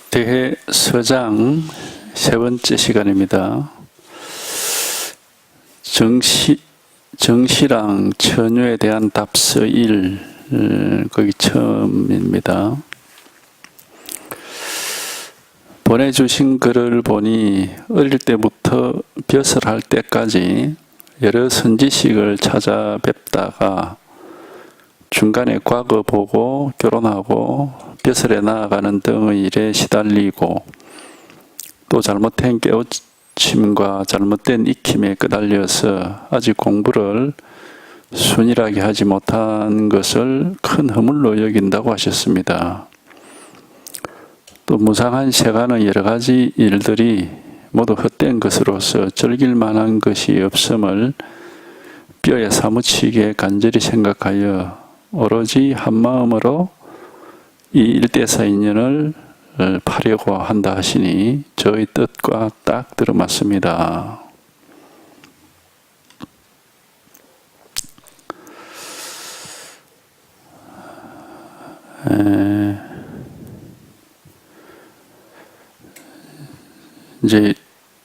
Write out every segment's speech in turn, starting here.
대해서장 세 번째 시간입니다. 정시랑 처녀에 대한 답서 1, 거기 처음입니다. 보내주신 글을 보니 어릴 때부터 벼슬할 때까지 여러 선지식을 찾아뵙다가 중간에 과거 보고 결혼하고 벼슬에 나아가는 등의 일에 시달리고 또 잘못된 깨우침과 잘못된 익힘에 끄달려서 아직 공부를 순일하게 하지 못한 것을 큰 허물로 여긴다고 하셨습니다. 또 무상한 세간의 여러 가지 일들이 모두 헛된 것으로서 즐길 만한 것이 없음을 뼈에 사무치게 간절히 생각하여 오로지 한마음으로 이 일대사 인연을 파려고 한다 하시니 저의 뜻과 딱 들어맞습니다. 이제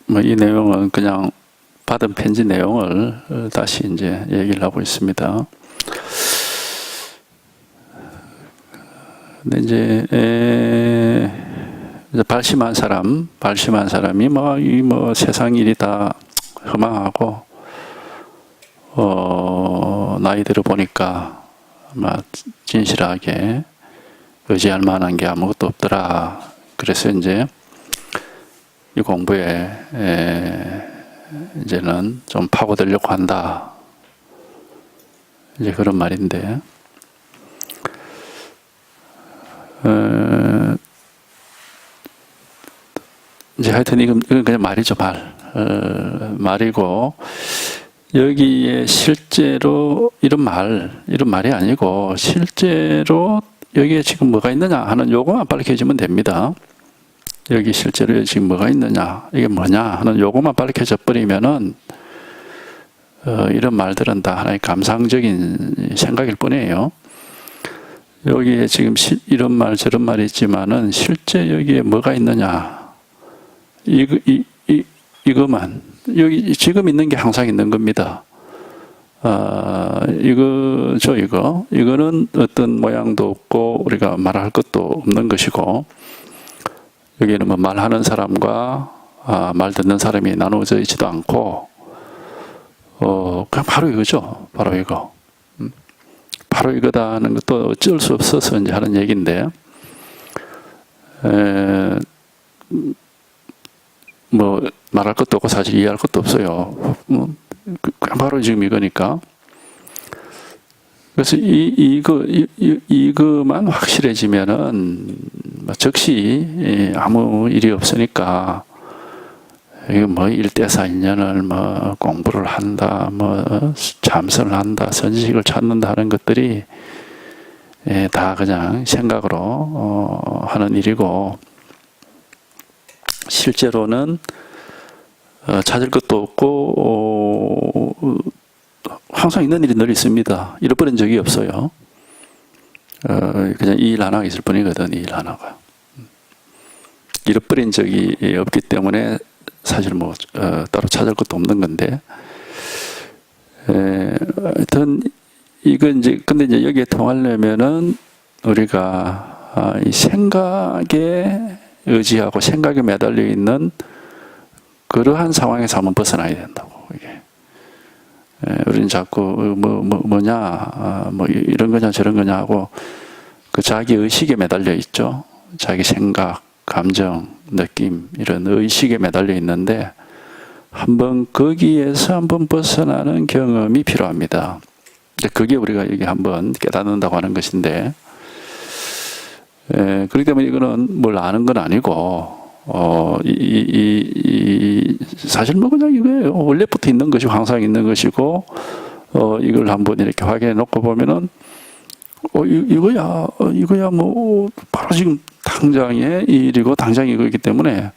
뭐 이 내용은 그냥 받은 편지 내용을 다시 이제 얘기를 하고 있습니다. 근데 이제 발심한 사람이 뭐 세상 일이 다 허망하고 나이 들어 보니까 막 진실하게 의지할 만한 게 아무것도 없더라. 그래서 이제 이 공부에 이제는 좀 파고들려고 한다. 이제 그런 말인데. 이제 하여튼 이건 그냥 말이죠, 말이고, 여기에 실제로 이런 말이 아니고, 실제로 여기에 지금 뭐가 있느냐 하는 요거만 밝혀지면 됩니다. 여기 실제로 지금 뭐가 있느냐, 이게 뭐냐 하는 요거만 밝혀져 버리면은, 이런 말들은 다 하나의 감상적인 생각일 뿐이에요. 여기에 지금 이런 말 저런 말이 있지만은 실제 여기에 뭐가 있느냐, 이거만 여기 지금 있는 게 항상 있는 겁니다. 이거는 어떤 모양도 없고 우리가 말할 것도 없는 것이고, 여기는 뭐 말하는 사람과 말 듣는 사람이 나누어져 있지도 않고, 그냥 바로 이거죠. 바로 이거. 바로 이거다는 것도 어쩔 수 없어서 이제 하는 얘기인데, 뭐 말할 것도 없고 사실 이해할 것도 없어요. 그냥 바로 지금 이거니까. 그래서 이거만 확실해지면은 즉시 아무 일이 없으니까, 이거 뭐 일대사인연을 뭐 공부를 한다, 뭐 참선을 한다, 선지식을 찾는다 하는 것들이 다 그냥 생각으로 하는 일이고, 실제로는 찾을 것도 없고 항상 있는 일이 늘 있습니다. 잃어버린 적이 없어요. 그냥 이 일 하나가 있을 뿐이거든. 이 일 하나가 잃어버린 적이 없기 때문에 사실 뭐 따로 찾을 것도 없는 건데, 하여튼 이건 이제 근데 이제 여기에 통하려면은 우리가 이 생각에 의지하고 생각에 매달려 있는 그러한 상황에서 한번 벗어나야 된다고. 이게 우리는 자꾸 뭐냐, 뭐 이런 거냐 저런 거냐 하고 그 자기 의식에 매달려 있죠. 자기 생각, 감정, 느낌, 이런 의식에 매달려 있는데 한번 거기에서 한번 벗어나는 경험이 필요합니다. 그게 우리가 여기 한번 깨닫는다고 하는 것인데, 그렇기 때문에 이거는 뭘 아는 건 아니고, 사실 뭐 그냥 이거예요. 원래부터 있는 것이고 항상 있는 것이고, 이걸 한번 이렇게 확인해 놓고 보면은, 이거야 뭐 바로 지금 당장의 일이고 당장 이거이기 때문에,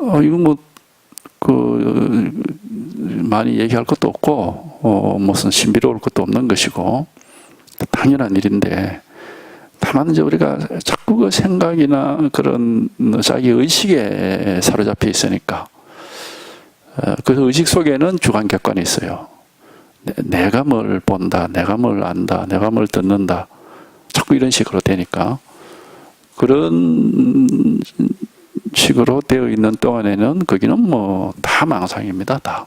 이거 뭐 많이 얘기할 것도 없고, 무슨 신비로울 것도 없는 것이고 당연한 일인데, 다만 이제 우리가 자꾸 그 생각이나 그런 자기 의식에 사로잡혀 있으니까, 그 의식 속에는 주관객관이 있어요. 내가 뭘 본다, 내가 뭘 안다, 내가 뭘 듣는다, 자꾸 이런 식으로 되니까, 그런 식으로 되어 있는 동안에는 거기는 뭐 다 망상입니다. 다.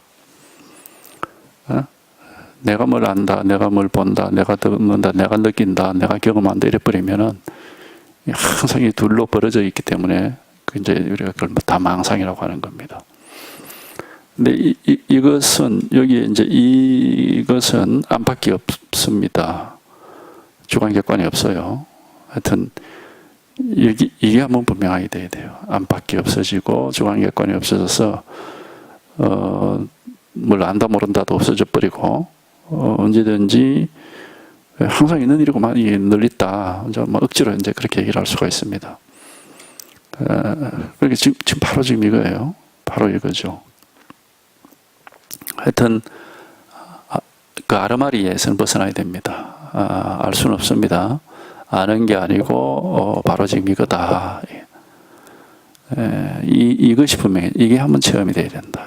내가 뭘 안다, 내가 뭘 본다, 내가 듣는다, 내가 느낀다, 내가 경험한다 이래버리면은 항상 이 둘로 벌어져 있기 때문에 이제 우리가 그걸 다 망상이라고 하는 겁니다. 근데 이것은 여기 이제 이것은 안팎이 없습니다. 주관객관이 없어요. 하여튼 이게 한번 분명하게 돼야 돼요. 안팎이 없어지고 주관객관이 없어져서 뭘 안다 모른다도 없어져 버리고 언제든지 항상 있는 일이고 이 널리 있다. 뭐 억지로 이제 그렇게 얘기를 할 수가 있습니다. 그렇게 지금 바로 지금 이거예요. 바로 이거죠. 하여튼 그 아르마리에서는 벗어나야 됩니다. 알 수는 없습니다. 아는 게 아니고 바로 지금 이거다. 이것이 분명해. 이게 한번 체험이 돼야 된다.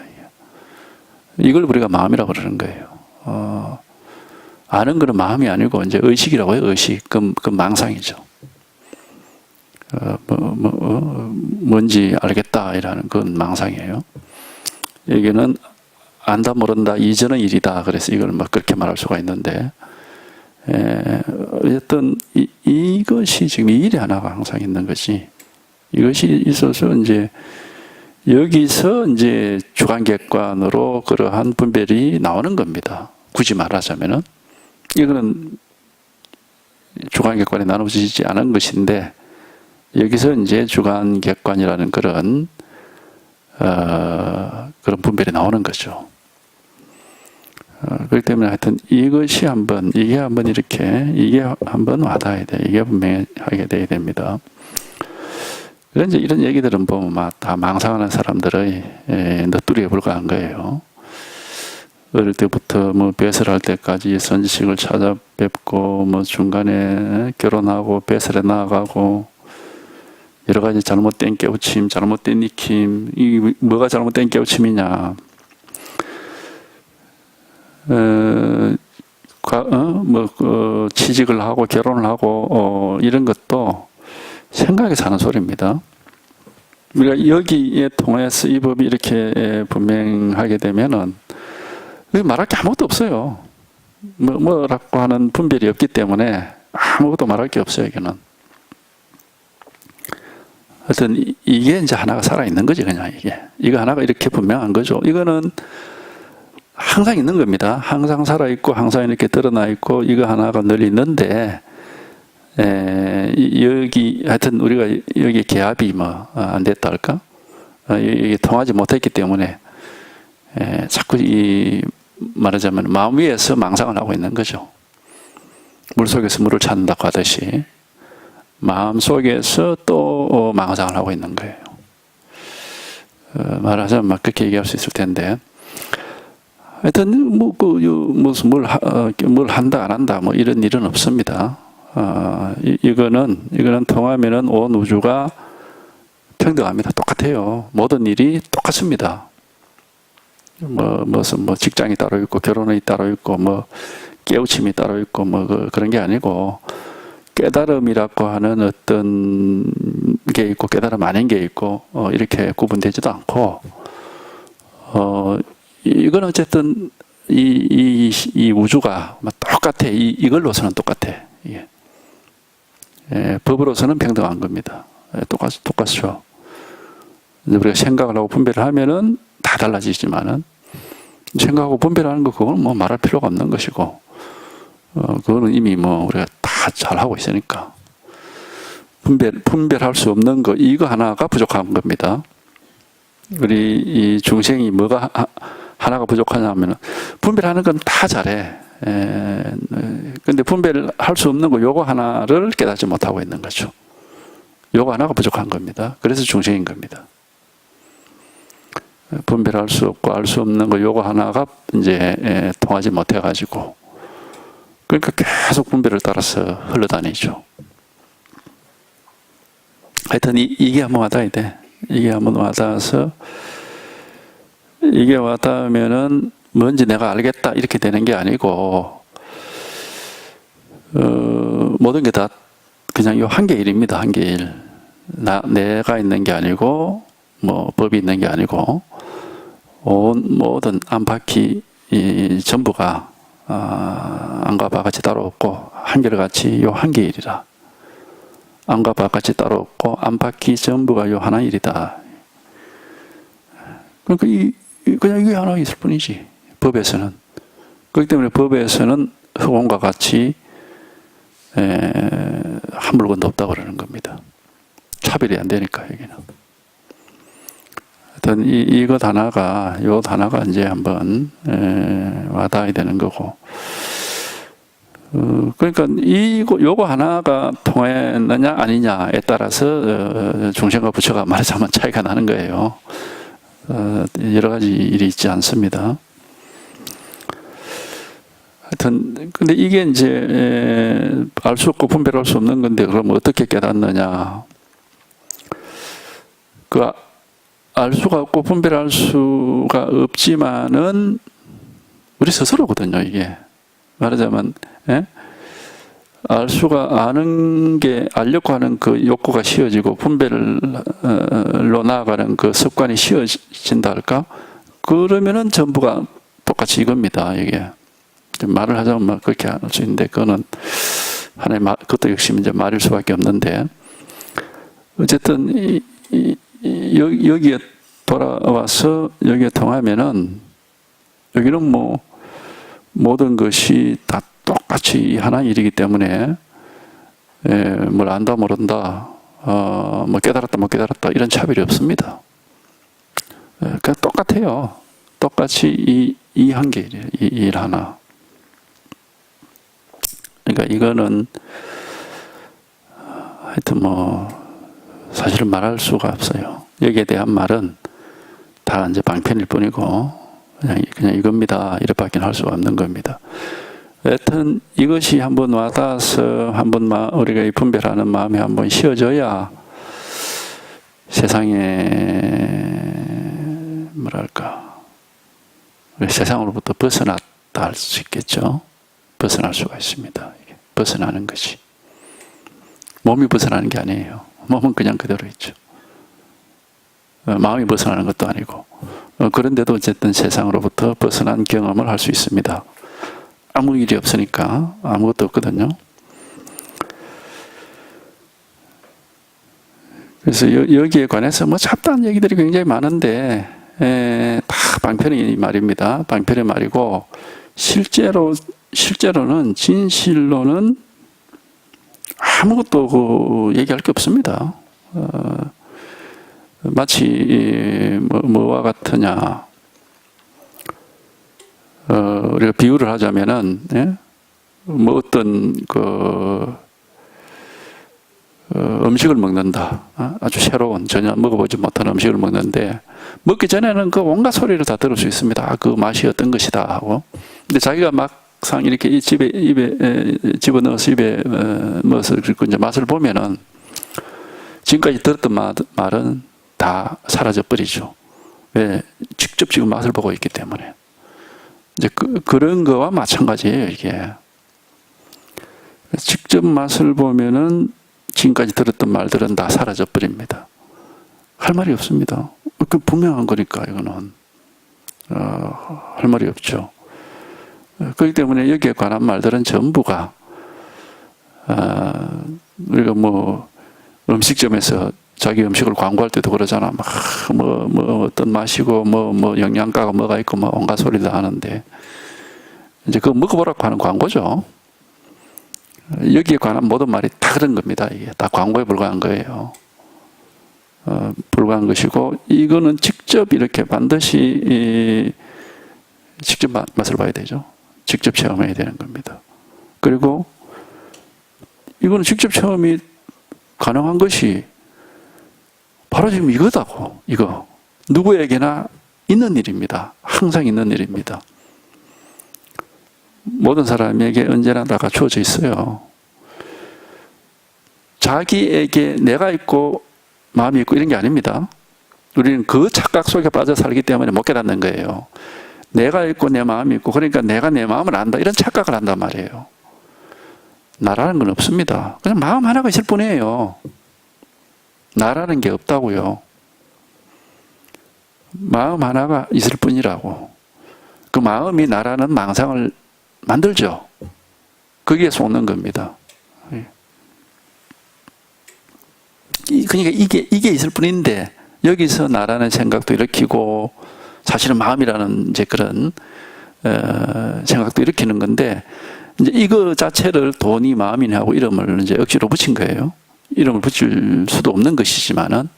이걸 우리가 마음이라고 그러는 거예요. 아는 거는 마음이 아니고 이제 의식이라고 해요. 의식. 그 망상이죠. 뭔지 알겠다 이라는 그건 망상이에요. 여기는 안다 모른다 이전의 일이다. 그래서 이걸 뭐 그렇게 말할 수가 있는데, 어쨌든 이것이 지금 이 일이 하나가 항상 있는 것이, 이것이 있어서 이제 여기서 이제 주관객관으로 그러한 분별이 나오는 겁니다. 굳이 말하자면은 이거는 주관객관이 나눠지지 않은 것인데, 여기서 이제 주관객관이라는 그런 분별이 나오는 거죠. 그렇기 때문에 하여튼 이게 한번 와닿아야 돼. 이게 분명하게 돼야 됩니다. 그런데 이런 얘기들은 보면 막 다 망상하는 사람들의 너뚜리에 불과한 거예요. 어릴 때부터 뭐 배설할 때까지 선지식을 찾아뵙고, 뭐 중간에 결혼하고 배설에 나아가고, 여러 가지 잘못된 깨우침, 잘못된 익힘, 이 뭐가 잘못된 깨우침이냐? 취직을 하고 결혼을 하고 이런 것도 생각에 사는 소리입니다. 우리가 여기에 통해서 이 법이 이렇게 분명하게 되면은 말할 게 아무것도 없어요. 뭐라고 하는 분별이 없기 때문에 아무것도 말할 게 없어요. 여기는. 하여튼 이게 이제 하나가 살아있는 거지. 그냥 이거 하나가 이렇게 분명한 거죠. 이거는 항상 있는 겁니다. 항상 살아있고 항상 이렇게 드러나 있고 이거 하나가 늘 있는데, 여기 하여튼 우리가 여기 개합이 안 됐다 할까? 이게 통하지 못했기 때문에 자꾸 말하자면 마음 위에서 망상을 하고 있는 거죠. 물 속에서 물을 찾는다고 하듯이 마음 속에서 또 망상을 하고 있는 거예요. 말하자면 막 그렇게 얘기할 수 있을 텐데, 하여튼 무슨 뭘 한다 안 한다 뭐 이런 일은 없습니다. 이거는 통하면은 온 우주가 평등합니다. 똑같아요. 모든 일이 똑같습니다. 무슨 직장이 따로 있고 결혼이 따로 있고 깨우침이 따로 있고 그런 게 아니고, 깨달음이라고 하는 어떤 게 있고 깨달음 아닌 게 있고 이렇게 구분되지도 않고, 이건 어쨌든 이 우주가 똑같아. 이걸로서는 똑같아. 법으로서는 평등한 겁니다. 똑같죠. 우리가 생각을 하고 분별을 하면은 다 달라지지만은, 생각하고 분별하는 거 그건 말할 필요가 없는 것이고, 그거는 이미 우리가 다 잘하고 있으니까. 분별할 수 없는 거, 이거 하나가 부족한 겁니다. 우리 이 중생이 뭐가 하나가 부족하냐면은, 분별하는 건 다 잘해. 근데 분별할 수 없는 거, 요거 하나를 깨닫지 못하고 있는 거죠. 요거 하나가 부족한 겁니다. 그래서 중생인 겁니다. 분별할 수 없고 알 수 없는 거, 요거 하나가 이제 통하지 못해가지고, 그러니까 계속 분별을 따라서 흘러다니죠. 하여튼 이게 한번 와닿아야 돼. 이게 한번 와닿아서 이게 와닿으면은 뭔지 내가 알겠다 이렇게 되는 게 아니고 모든 게 다 그냥 요 한계일입니다. 한계일. 내가 있는 게 아니고 뭐 법이 있는 게 아니고 온 모든 안팎이 전부가 안과 바같이 따로 없고 한결같이 요 한계일이라. 안과 바같이 따로 없고 안팎이 전부가 요 하나 일이다. 그러니까 그냥 이게 하나 있을 뿐이지. 법에서는. 그렇기 때문에 법에서는 흑원과 같이 한 물건도 없다고 그러는 겁니다. 차별이 안 되니까 여기는. 하여튼 이것 하나가 이제 한번 와닿아야 되는 거고. 그러니까 요거 하나가 통했느냐 아니냐에 따라서 중생과 부처가 말하자면 차이가 나는 거예요. 여러 가지 일이 있지 않습니다. 하여튼 근데 이게 이제 알 수 없고 분별할 수 없는 건데 그럼 어떻게 깨닫느냐? 그 알 수가 없고 분별할 수가 없지만은 우리 스스로거든요. 이게 말하자면 알 수가 아는 게 알려고 하는 그 욕구가 씌워지고 분별로 나아가는 그 습관이 씌워진다 할까? 그러면은 전부가 똑같이 이겁니다. 이게 말을 하자면 그렇게 할 수 있는데 그거는 하나의 그것도 역시 이제 말일 수밖에 없는데 어쨌든 여기에 돌아와서 여기에 통하면은 여기는 뭐 모든 것이 다 똑같이 하나의 일이기 때문에 뭘 안다 모른다 뭐 깨달았다 못 깨달았다 이런 차별이 없습니다. 그냥 똑같아요. 똑같이 이 한계 일 하나. 그러니까 이거는 하여튼 뭐 사실은 말할 수가 없어요. 여기에 대한 말은 다 이제 방편일 뿐이고 그냥 이겁니다. 이렇게밖에 할 수가 없는 겁니다. 여튼 이것이 한번 와닿아서 한번 우리가 이 분별하는 마음이 한번 쉬어져야 세상에 뭐랄까 세상으로부터 벗어났다 할 수 있겠죠. 벗어날 수가 있습니다. 이게 벗어나는 것이 몸이 벗어나는 게 아니에요. 몸은 그냥 그대로 있죠. 마음이 벗어나는 것도 아니고 그런데도 어쨌든 세상으로부터 벗어난 경험을 할 수 있습니다. 아무 일이 없으니까 아무것도 없거든요. 그래서 여기에 관해서 뭐 잡다한 얘기들이 굉장히 많은데 다 방편의 말입니다. 방편의 말이고 실제로는 진실로는 아무것도 얘기할 게 없습니다. 마치 뭐와 같으냐? 우리가 비유를 하자면은 뭐 어떤 음식을 먹는다. 아주 새로운 전혀 먹어보지 못한 음식을 먹는데 먹기 전에는 그 온갖 소리를 다 들을 수 있습니다. 그 맛이 어떤 것이다 하고. 근데 자기가 막상 이렇게 입에 집어넣어서 입에 넣어서 그리고 이제 맛을 보면은 지금까지 들었던 말은 다 사라져 버리죠. 왜? 직접 지금 맛을 보고 있기 때문에. 이제 그런 거와 마찬가지예요, 이게. 직접 맛을 보면은 지금까지 들었던 말들은 다 사라져 버립니다. 할 말이 없습니다. 그 분명한 거니까, 이거는. 할 말이 없죠. 그렇기 때문에 여기에 관한 말들은 전부가, 우리가 뭐, 음식점에서 자기 음식을 광고할 때도 그러잖아. 뭐 어떤 맛이고, 뭐 영양가가 뭐가 있고, 뭐 온갖 소리 다 하는데. 이제 그거 먹어보라고 하는 광고죠. 여기에 관한 모든 말이 다 그런 겁니다. 이게 다 광고에 불과한 거예요. 불과한 것이고, 이거는 직접 이렇게 반드시 직접 맛을 봐야 되죠. 직접 체험해야 되는 겁니다. 그리고 이거는 직접 체험이 가능한 것이 바로 지금 이거다고. 이거 누구에게나 있는 일입니다. 항상 있는 일입니다. 모든 사람에게 언제나 다가 주어져 있어요. 자기에게 내가 있고 마음이 있고 이런 게 아닙니다. 우리는 그 착각 속에 빠져 살기 때문에 못 깨닫는 거예요. 내가 있고 내 마음이 있고 그러니까 내가 내 마음을 안다 이런 착각을 한단 말이에요. 나라는 건 없습니다. 그냥 마음 하나가 있을 뿐이에요. 나라는 게 없다고요. 마음 하나가 있을 뿐이라고. 그 마음이 나라는 망상을 만들죠. 거기에 속는 겁니다. 그러니까 이게 있을 뿐인데 여기서 나라는 생각도 일으키고 사실은 마음이라는 이제 그런 생각도 일으키는 건데 이제 이거 자체를 돈이 마음이네 하고 이름을 이제 억지로 붙인 거예요. 이름을 붙일 수도 없는 것이지만은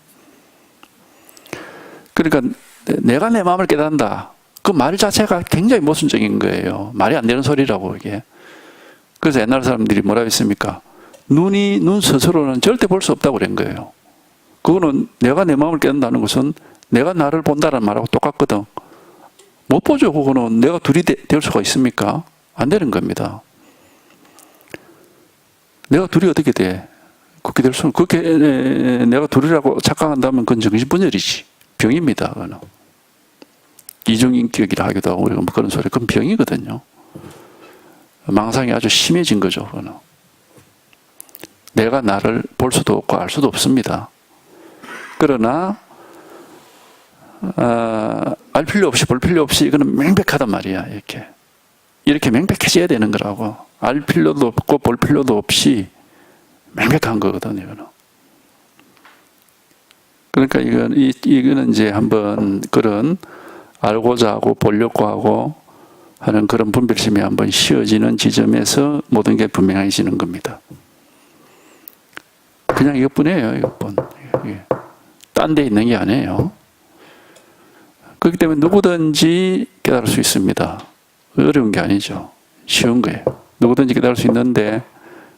그러니까 내가 내 마음을 깨닫는다. 그 말 자체가 굉장히 모순적인 거예요. 말이 안 되는 소리라고 이게. 그래서 옛날 사람들이 뭐라고 했습니까? 눈 스스로는 절대 볼 수 없다고 그런 거예요. 그거는 내가 내 마음을 깨닫는다는 것은 내가 나를 본다는 말하고 똑같거든. 못 보죠. 그거는 내가 둘이 될 수가 있습니까? 안 되는 겁니다. 내가 둘이 어떻게 돼? 그렇게 될 수는, 그렇게 내가 둘이라고 착각한다면 그건 정신분열이지. 병입니다. 그거는. 이중인격이라 하기도 하고 우리가 뭐 그런 소리. 그건 병이거든요. 망상이 아주 심해진 거죠. 그거는. 내가 나를 볼 수도 없고 알 수도 없습니다. 그러나 알 필요 없이 볼 필요 없이 이거는 명백하단 말이야. 이렇게 명백해져야 되는 거라고. 알 필요도 없고 볼 필요도 없이 명백한 거거든요. 이거는. 그러니까 이거는 이제 한번 그런 알고자 하고 보려고 하고 하는 그런 분별심이 한번 씌워지는 지점에서 모든 게 분명해지는 겁니다. 그냥 이것뿐이에요. 이것뿐. 딴 데 있는 게 아니에요. 그렇기 때문에 누구든지 깨달을 수 있습니다. 어려운 게 아니죠. 쉬운 거예요. 누구든지 깨달을 수 있는데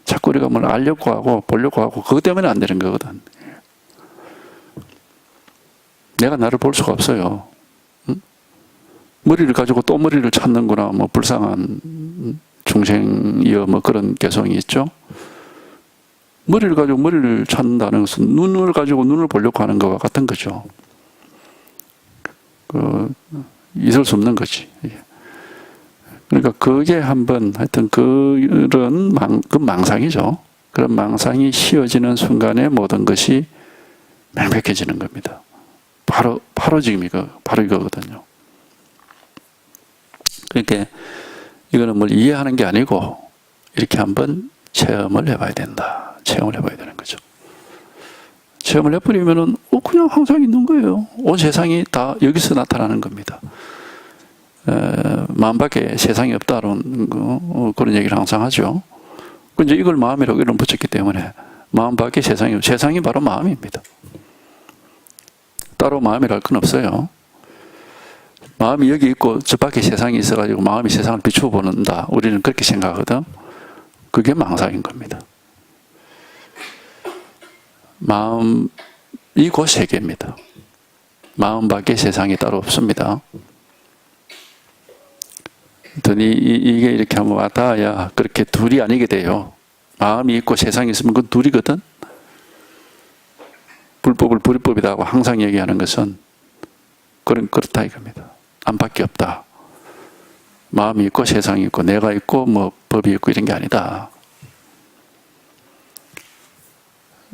자꾸 우리가 뭘 알려고 하고 보려고 하고 그것 때문에 안 되는 거거든. 내가 나를 볼 수가 없어요. 응? 머리를 가지고 또 머리를 찾는구나. 뭐 불쌍한 중생이여 뭐 그런 개성이 있죠. 머리를 가지고 머리를 찾는다는 것은 눈을 가지고 눈을 보려고 하는 것과 같은 거죠. 있을 수 없는 거지. 그러니까 그게 한번 하여튼 그런 망상이죠. 그런 망상이 씌워지는 순간에 모든 것이 명백해지는 겁니다. 바로 지금 바로 이거거든요. 그러니까 이거는 뭘 이해하는 게 아니고 이렇게 한번 체험을 해봐야 된다. 체험을 해봐야 되는 거죠. 체험을 해버리면은 그냥 항상 있는 거예요. 온 세상이 다 여기서 나타나는 겁니다. 마음 밖에 세상이 없다는 그런 얘기를 항상 하죠. 이제 이걸 마음이라고 이름 붙였기 때문에 마음 밖에 세상이 바로 마음입니다. 따로 마음이랄 건 없어요. 마음이 여기 있고 저 밖에 세상이 있어가지고 마음이 세상을 비추어 보는다. 우리는 그렇게 생각하거든. 그게 망상인 겁니다. 마음이 곧 세계입니다. 마음 밖에 세상이 따로 없습니다. 이게 이렇게 하면 와닿아야 그렇게 둘이 아니게 돼요. 마음이 있고 세상이 있으면 그건 둘이거든. 불법을 불법이다 하고 항상 얘기하는 것은 그렇다 이겁니다. 안밖에 없다. 마음이 있고 세상이 있고 내가 있고 뭐 법이 있고 이런 게 아니다.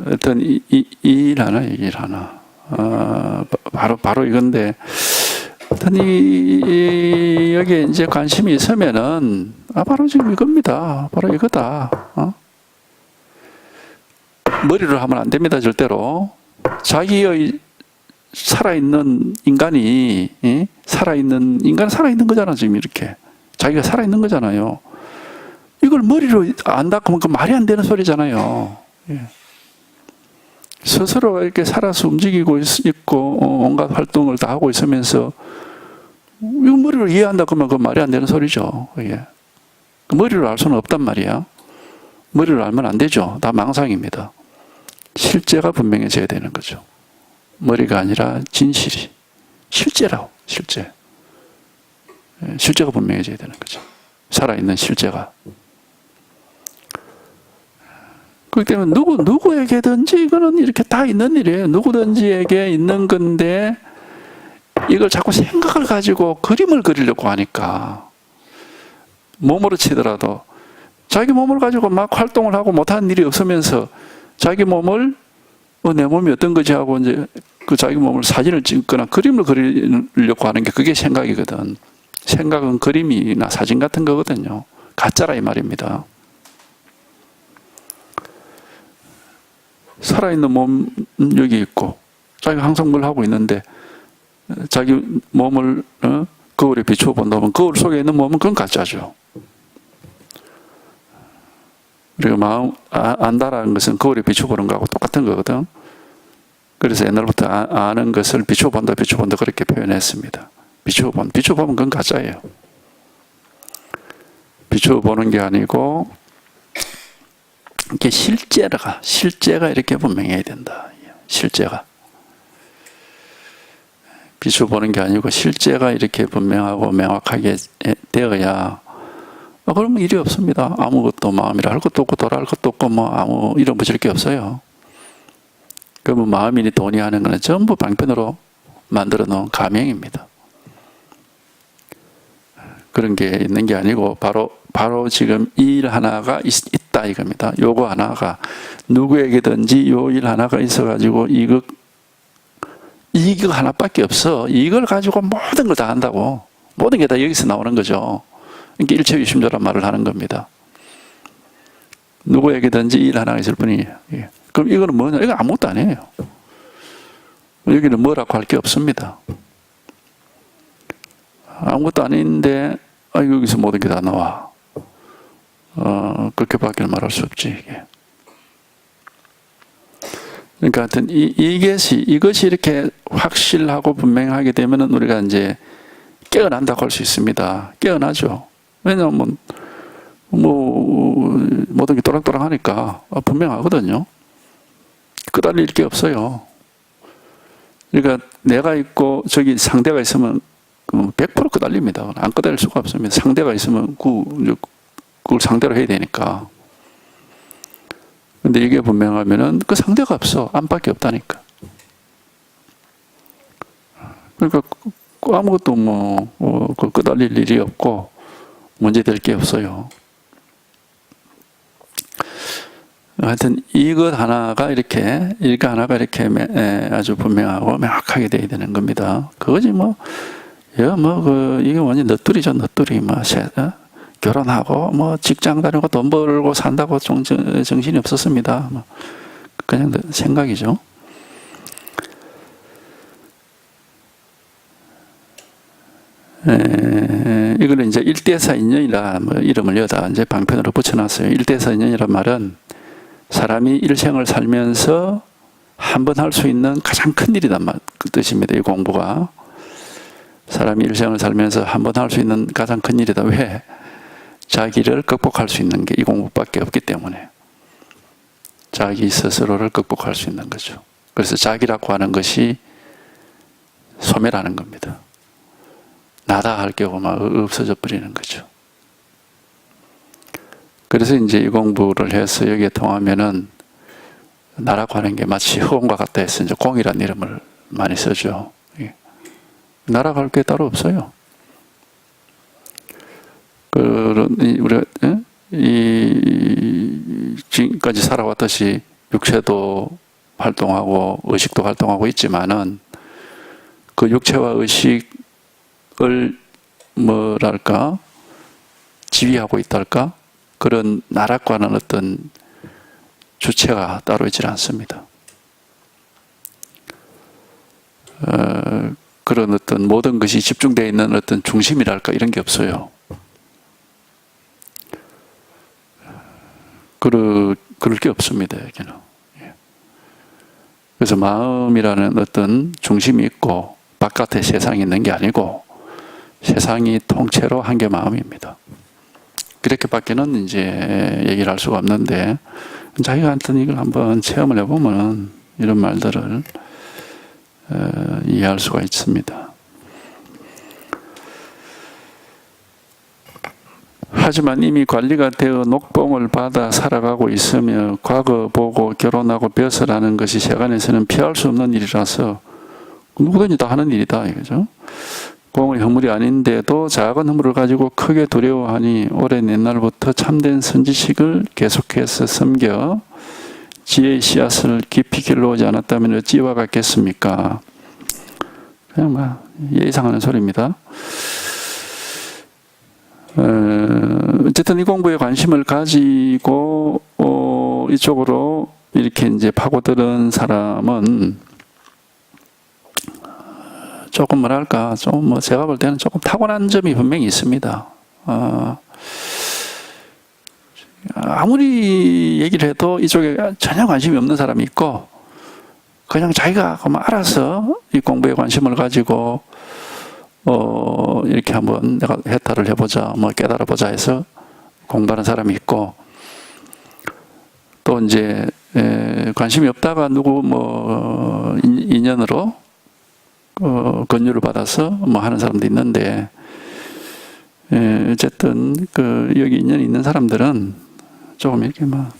어떤 일 하나 바로 이건데 어떤 여기에 이제 관심이 있으면은 바로 지금 이겁니다. 바로 이거다. 머리로 하면 안 됩니다. 절대로. 자기의 살아있는 인간이 살아있는 거잖아. 지금 이렇게 자기가 살아있는 거잖아요. 이걸 머리로 안다 그러면 그 말이 안 되는 소리잖아요. 스스로 이렇게 살아서 움직이고 있고 온갖 활동을 다 하고 있으면서 이거 머리로 이해한다 그러면 그 말이 안 되는 소리죠. 머리로 알 수는 없단 말이야. 머리로 알면 안 되죠. 다 망상입니다. 실제가 분명해져야 되는 거죠. 머리가 아니라 진실이. 실제라고. 실제가 분명해져야 되는 거죠. 살아있는 실제가. 그렇기 때문에 누구에게든지 이거는 이렇게 다 있는 일이에요. 누구든지에게 있는 건데 이걸 자꾸 생각을 가지고 그림을 그리려고 하니까 몸으로 치더라도 자기 몸을 가지고 막 활동을 하고 못하는 일이 없으면서 자기 몸을 내 몸이 어떤 거지 하고 이제 그 자기 몸을 사진을 찍거나 그림을 그리려고 하는 게 그게 생각이거든. 생각은 그림이나 사진 같은 거거든요. 가짜라 이 말입니다. 살아있는 몸 여기 있고 자기가 항상 뭘 하고 있는데 자기 몸을 거울에 비추어 본다면 거울 속에 있는 몸은 그건 가짜죠. 우리가 마음 안다라는 것은 거울에 비추어 보는 거하고 똑같은 거거든. 그래서 옛날부터 아는 것을 비추어 본다 그렇게 표현했습니다. 비추어 보면 그건 가짜예요. 비추어 보는 게 아니고 이게 실제가 이렇게 분명해야 된다. 실제가 비추어 보는 게 아니고 실제가 이렇게 분명하고 명확하게 되어야 그러면 일이 없습니다. 아무것도 마음이라 할 것도 없고 돌아할 것도 없고 뭐 아무 이런 붙일 게 없어요. 그러면 마음이니 돈이 하는 거는 전부 방편으로 만들어 놓은 가명입니다. 그런 게 있는 게 아니고 바로 지금 이 일 하나가 있다 이겁니다. 요거 하나가 누구에게든지 요 일 하나가 있어가지고 이거 하나밖에 없어. 이걸 가지고 모든 걸 다 한다고. 모든 게 다 여기서 나오는 거죠. 그러니까 일체유심조란 말을 하는 겁니다. 누구에게든지 일 하나가 있을 뿐이에요. 그럼 이거는 뭐냐? 이건 아무것도 아니에요. 여기는 뭐라고 할 게 없습니다. 아무것도 아닌데 여기서 모든 게 다 나와. 그렇게밖에 말할 수 없지. 이게. 그러니까 하여튼 이것이 이렇게 확실하고 분명하게 되면은 우리가 이제 깨어난다고 할 수 있습니다. 깨어나죠. 왜냐하면 모든 게 또랑또랑하니까 분명하거든요. 끄달릴 게 없어요. 그러니까 내가 있고 저기 상대가 있으면 100% 끄달립니다. 안 끄달릴 수가 없습니다. 상대가 있으면 그걸 상대로 해야 되니까. 근데 이게 분명하면은 그 상대가 없어. 안밖에 없다니까. 그러니까 아무것도 끄달릴 일이 없고 문제될 게 없어요. 하여튼 이것 하나가 이렇게 아주 분명하고 명확하게 돼야 되는 겁니다. 그거지 이게 완전 넛들이죠, 넛들이. 결혼하고 직장 다니고 돈 벌고 산다고 정신이 없었습니다. 그냥 생각이죠. 이거는 이제 일대사인연이라 이름을 여다 이제 방편으로 붙여놨어요. 일대사인연이란 말은 사람이 일생을 살면서 한 번 할 수 있는 가장 큰 일이란 그 뜻입니다. 이 공부가. 사람이 일생을 살면서 한 번 할 수 있는 가장 큰 일이다. 왜? 자기를 극복할 수 있는 게 이 공부밖에 없기 때문에. 자기 스스로를 극복할 수 있는 거죠. 그래서 자기라고 하는 것이 소멸하는 겁니다. 나다 할 경우 없어져 버리는 거죠. 그래서 이제 이 공부를 해서 여기에 통하면은 나라고 하는 게 마치 흑공과 같다 해서 이제 공이라는 이름을 많이 쓰죠. 나라고 할 게 따로 없어요. 우리가 지금까지 살아왔듯이 육체도 활동하고 의식도 활동하고 있지만은 그 육체와 의식을 지휘하고 있달까? 그런 나라고 하는 어떤 주체가 따로 있지 않습니다. 그런 어떤 모든 것이 집중되어 있는 어떤 중심이랄까 이런 게 없어요. 그럴 게 없습니다, 여기는. 그래서 마음이라는 어떤 중심이 있고 바깥에 세상이 있는 게 아니고 세상이 통째로 한 개 마음입니다. 그렇게밖에는 이제 얘기를 할 수가 없는데 자기가 하여튼 이걸 한번 체험을 해보면 이런 말들을 이해할 수가 있습니다. 하지만 이미 관리가 되어 녹봉을 받아 살아가고 있으며 과거 보고 결혼하고 벼슬하는 것이 세간에서는 피할 수 없는 일이라서 누구든지 다 하는 일이다 이거죠. 공의 허물이 아닌데도 작은 허물을 가지고 크게 두려워하니 오랜 옛날부터 참된 선지식을 계속해서 섬겨 지혜의 씨앗을 깊이 길러오지 않았다면 어찌와 같겠습니까? 그냥 막 예의상하는 소리입니다. 어쨌든 이 공부에 관심을 가지고 이쪽으로 이렇게 이제 파고드는 사람은 조금 뭐랄까 좀 뭐 제가 볼 때는 조금 타고난 점이 분명히 있습니다. 아무리 얘기를 해도 이쪽에 전혀 관심이 없는 사람이 있고 그냥 자기가 알아서 이 공부에 관심을 가지고 이렇게 한번 내가 해탈을 해보자, 뭐 깨달아보자 해서 공부하는 사람이 있고, 또 이제, 관심이 없다가 누구 뭐, 인연으로, 권유를 받아서 뭐 하는 사람도 있는데, 어쨌든, 여기 인연이 있는 사람들은 조금 이렇게 막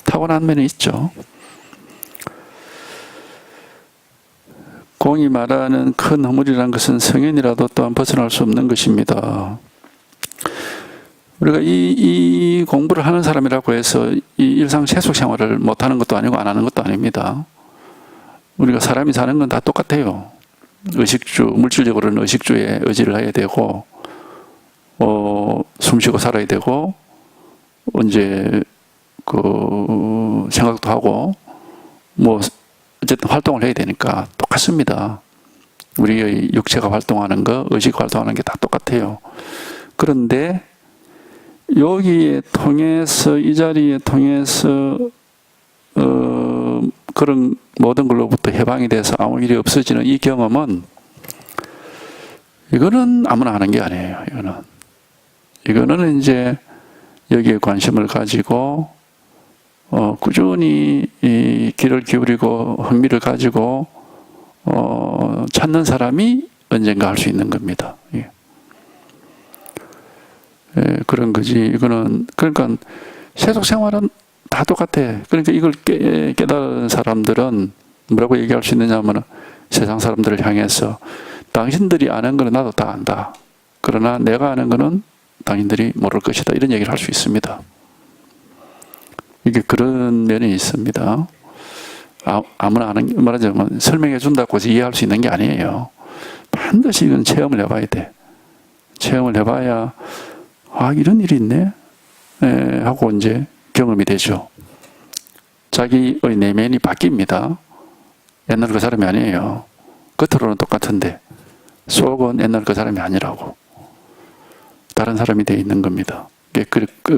타고난 면이 있죠. 공이 말하는 큰 허물이라는 것은 성현이라도 또한 벗어날 수 없는 것입니다. 우리가 이 공부를 하는 사람이라고 해서 이 일상 세속 생활을 못하는 것도 아니고 안 하는 것도 아닙니다. 우리가 사람이 사는 건 다 똑같아요. 의식주, 물질적으로는 의식주에 의지를 해야 되고, 숨쉬고 살아야 되고, 이제, 생각도 하고, 뭐, 어쨌든 활동을 해야 되니까 똑같습니다. 우리의 육체가 활동하는 거, 의식 활동하는 게 다 똑같아요. 그런데 여기에 통해서, 이 자리에 통해서 그런 모든 걸로부터 해방이 돼서 아무 일이 없어지는 이 경험은 이거는 아무나 하는 게 아니에요. 이거는 이제 여기에 관심을 가지고 꾸준히 이 귀를 기울이고 흥미를 가지고 찾는 사람이 언젠가 할 수 있는 겁니다. 예. 그런 거지. 이거는 그러니까 세속 생활은 다 똑같아. 그러니까 이걸 깨달은 사람들은 뭐라고 얘기할 수 있느냐면은 세상 사람들을 향해서 당신들이 아는 거는 나도 다 안다. 그러나 내가 아는 거는 당신들이 모를 것이다. 이런 얘기를 할 수 있습니다. 이게 그런 면이 있습니다. 아무나 말하자면 설명해 준다고 해서 이해할 수 있는 게 아니에요. 반드시 이건 체험을 해봐야 돼. 체험을 해봐야 이런 일이 있네 하고 이제 경험이 되죠. 자기의 내면이 바뀝니다. 옛날 그 사람이 아니에요. 겉으로는 똑같은데 속은 옛날 그 사람이 아니라고. 다른 사람이 되어 있는 겁니다.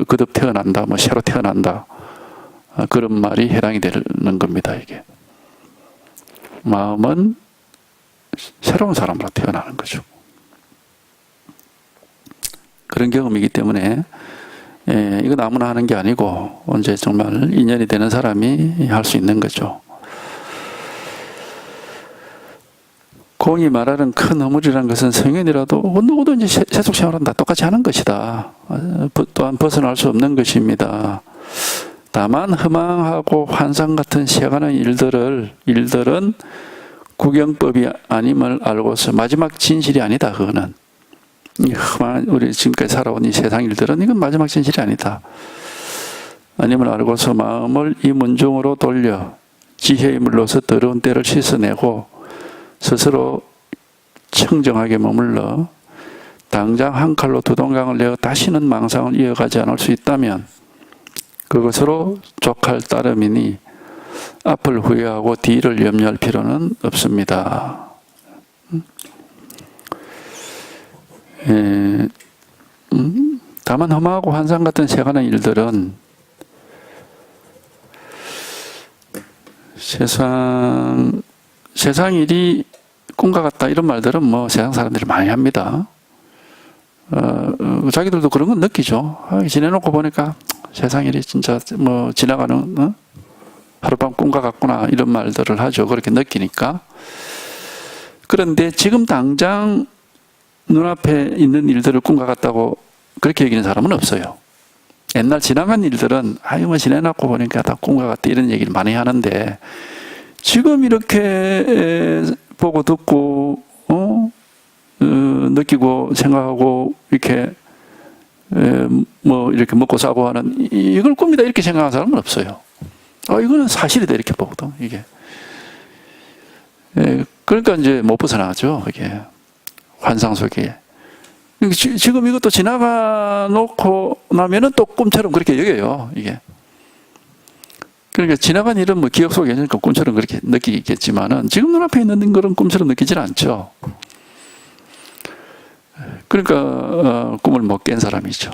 거듭 태어난다, 뭐 새로 태어난다. 그런 말이 해당이 되는 겁니다, 이게. 마음은 새로운 사람으로 태어나는 거죠. 그런 경험이기 때문에, 이건 아무나 하는 게 아니고, 언제 정말 인연이 되는 사람이 할 수 있는 거죠. 공이 말하는 큰 허물이라는 것은 성현이라도 누구든지 세속 생활은 다 똑같이 하는 것이다. 또한 벗어날 수 없는 것입니다. 다만 허망하고 환상 같은 세간의 일들은 구경법이 아님을 알고서 마지막 진실이 아니다. 그거는 우리 지금까지 살아온 이 세상 일들은 이건 마지막 진실이 아니다. 아님을 알고서 마음을 이 문중으로 돌려 지혜의 물로서 더러운 때를 씻어내고 스스로 청정하게 머물러 당장 한 칼로 두 동강을 내어 다시는 망상을 이어가지 않을 수 있다면 그것으로 족할 따름이니 앞을 후회하고 뒤를 염려할 필요는 없습니다. 다만 험하고 환상 같은 세간의 일들은 세상 일이 꿈과 같다 이런 말들은 뭐 세상 사람들이 많이 합니다. 자기들도 그런 건 느끼죠. 지내놓고 보니까 세상 일이 진짜 뭐 지나가는 하룻밤 꿈과 같구나 이런 말들을 하죠. 그렇게 느끼니까. 그런데 지금 당장 눈앞에 있는 일들을 꿈과 같다고 그렇게 여기는 사람은 없어요. 옛날 지나간 일들은 아유 뭐 지내놨고 보니까 다 꿈과 같다 이런 얘기를 많이 하는데 지금 이렇게 보고 듣고 느끼고 생각하고 이렇게 뭐 이렇게 먹고 사고 하는 이걸 꿈이다 이렇게 생각하는 사람은 없어요. 이거는 사실이다 이렇게 보거든 이게. 그러니까 이제 못 벗어나죠 이게 환상 속에. 지금 이것도 지나가 놓고 나면은 또 꿈처럼 그렇게 여겨요 이게. 그러니까 지나간 일은 뭐 기억 속에 있으니까 꿈처럼 그렇게 느끼겠지만은 지금 눈앞에 있는 것은 꿈처럼 느끼질 않죠. 그러니까 꿈을 못 깬 사람이죠.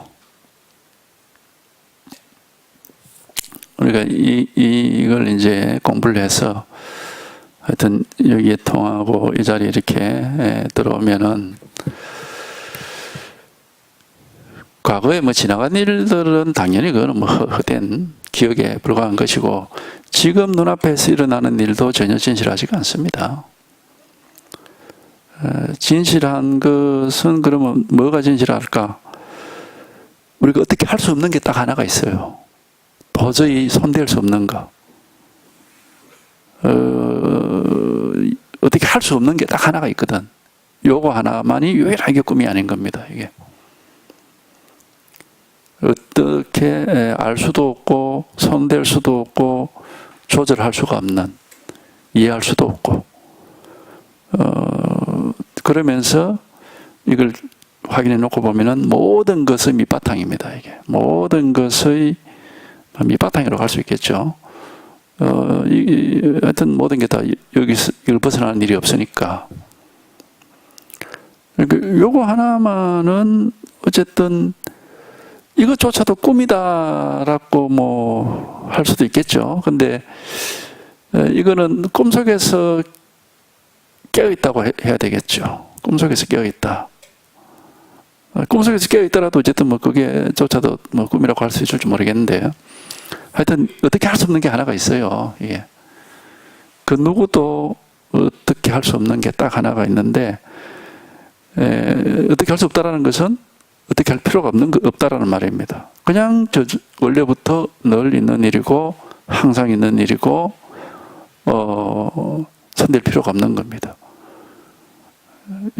그러니까 이걸 이제 공부를 해서 하여튼 여기에 통하고 이 자리에 이렇게 들어오면은 과거에 뭐 지나간 일들은 당연히 그거는 뭐 헛된 기억에 불과한 것이고 지금 눈앞에서 일어나는 일도 전혀 진실하지가 않습니다. 진실한 것은 그러면 뭐가 진실할까? 우리가 어떻게 할 수 없는 게 딱 하나가 있어요. 도저히 손댈 수 없는 거. 어떻게 할 수 없는 게 딱 하나가 있거든. 요거 하나만이 유일하게 꿈이 아닌 겁니다. 이게. 어떻게 알 수도 없고 손댈 수도 없고 조절할 수가 없는, 이해할 수도 없고 그러면서 이걸 확인해 놓고 보면은 모든 것의 밑바탕입니다. 이게 모든 것의 밑바탕이라고 할 수 있겠죠. 하여튼 모든 게 다 여기서 이걸 벗어나는 일이 없으니까. 그러니까 요거 하나만은 어쨌든 이것조차도 꿈이다라고 뭐 할 수도 있겠죠. 근데 이거는 꿈속에서 깨어있다고 해야 되겠죠. 꿈속에서 깨어있다. 꿈속에서 깨어있더라도 어쨌든 뭐 그게조차도 뭐 꿈이라고 할 수 있을지 모르겠는데 하여튼 어떻게 할 수 없는 게 하나가 있어요. 예. 그 누구도 어떻게 할 수 없는 게 딱 하나가 있는데 어떻게 할 수 없다라는 것은 어떻게 할 필요가 없다라는 말입니다. 그냥 원래부터 늘 있는 일이고 항상 있는 일이고 손댈 필요가 없는 겁니다.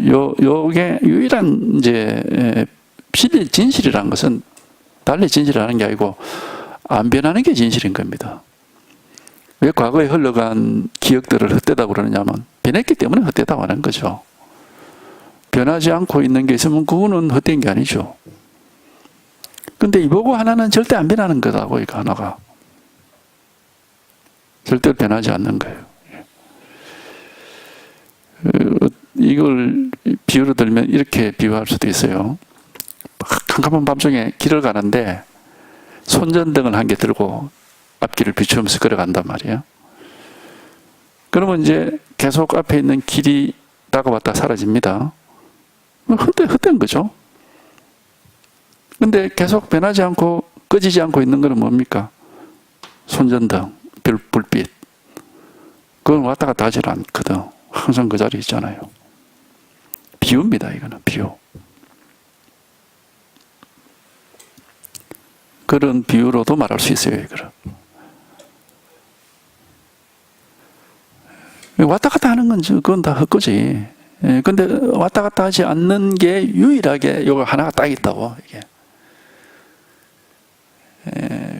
요게 유일한 이제 진실이라는 것은 달리 진실이라는 게 아니고 안 변하는 게 진실인 겁니다. 왜 과거에 흘러간 기억들을 헛되다고 그러느냐면 변했기 때문에 헛되다고 하는 거죠. 변하지 않고 있는 게 있으면 그거는 헛된 게 아니죠. 근데 이보고 하나는 절대 안 변하는 거다고, 이거 하나가. 절대 변하지 않는 거예요. 이걸 비유로 들면 이렇게 비유할 수도 있어요. 캄캄한 밤중에 길을 가는데 손전등을 한 개 들고 앞길을 비추면서 걸어간단 말이에요. 그러면 이제 계속 앞에 있는 길이 다가왔다 사라집니다. 헛된 거죠. 근데 계속 변하지 않고 꺼지지 않고 있는 것은 뭡니까? 손전등, 불빛. 그건 왔다 갔다 하질 않거든. 항상 그 자리에 있잖아요. 비유입니다. 이거는 비유. 그런 비유로도 말할 수 있어요. 이거를. 왔다 갔다 하는 건 그건 다 헛거지. 근데 왔다 갔다 하지 않는 게 유일하게 요거 하나가 딱 있다고. 이게.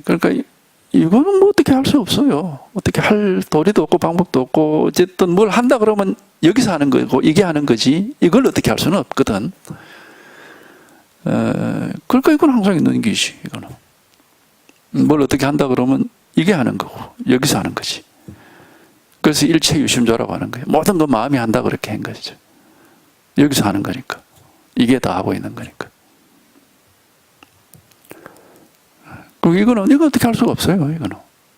그러니까 이거는 뭐 어떻게 할 수 없어요. 어떻게 할 도리도 없고 방법도 없고 어쨌든 뭘 한다 그러면 여기서 하는 거고 이게 하는 거지 이걸 어떻게 할 수는 없거든. 그러니까 이건 항상 있는 것이지. 이거는 뭘 어떻게 한다 그러면 이게 하는 거고 여기서 하는 거지. 그래서 일체유심조라고 하는 거예요. 모든 거 마음이 한다 그렇게 한 것이죠. 여기서 하는 거니까. 이게 다 하고 있는 거니까. 그럼 이건 어떻게 할 수가 없어요.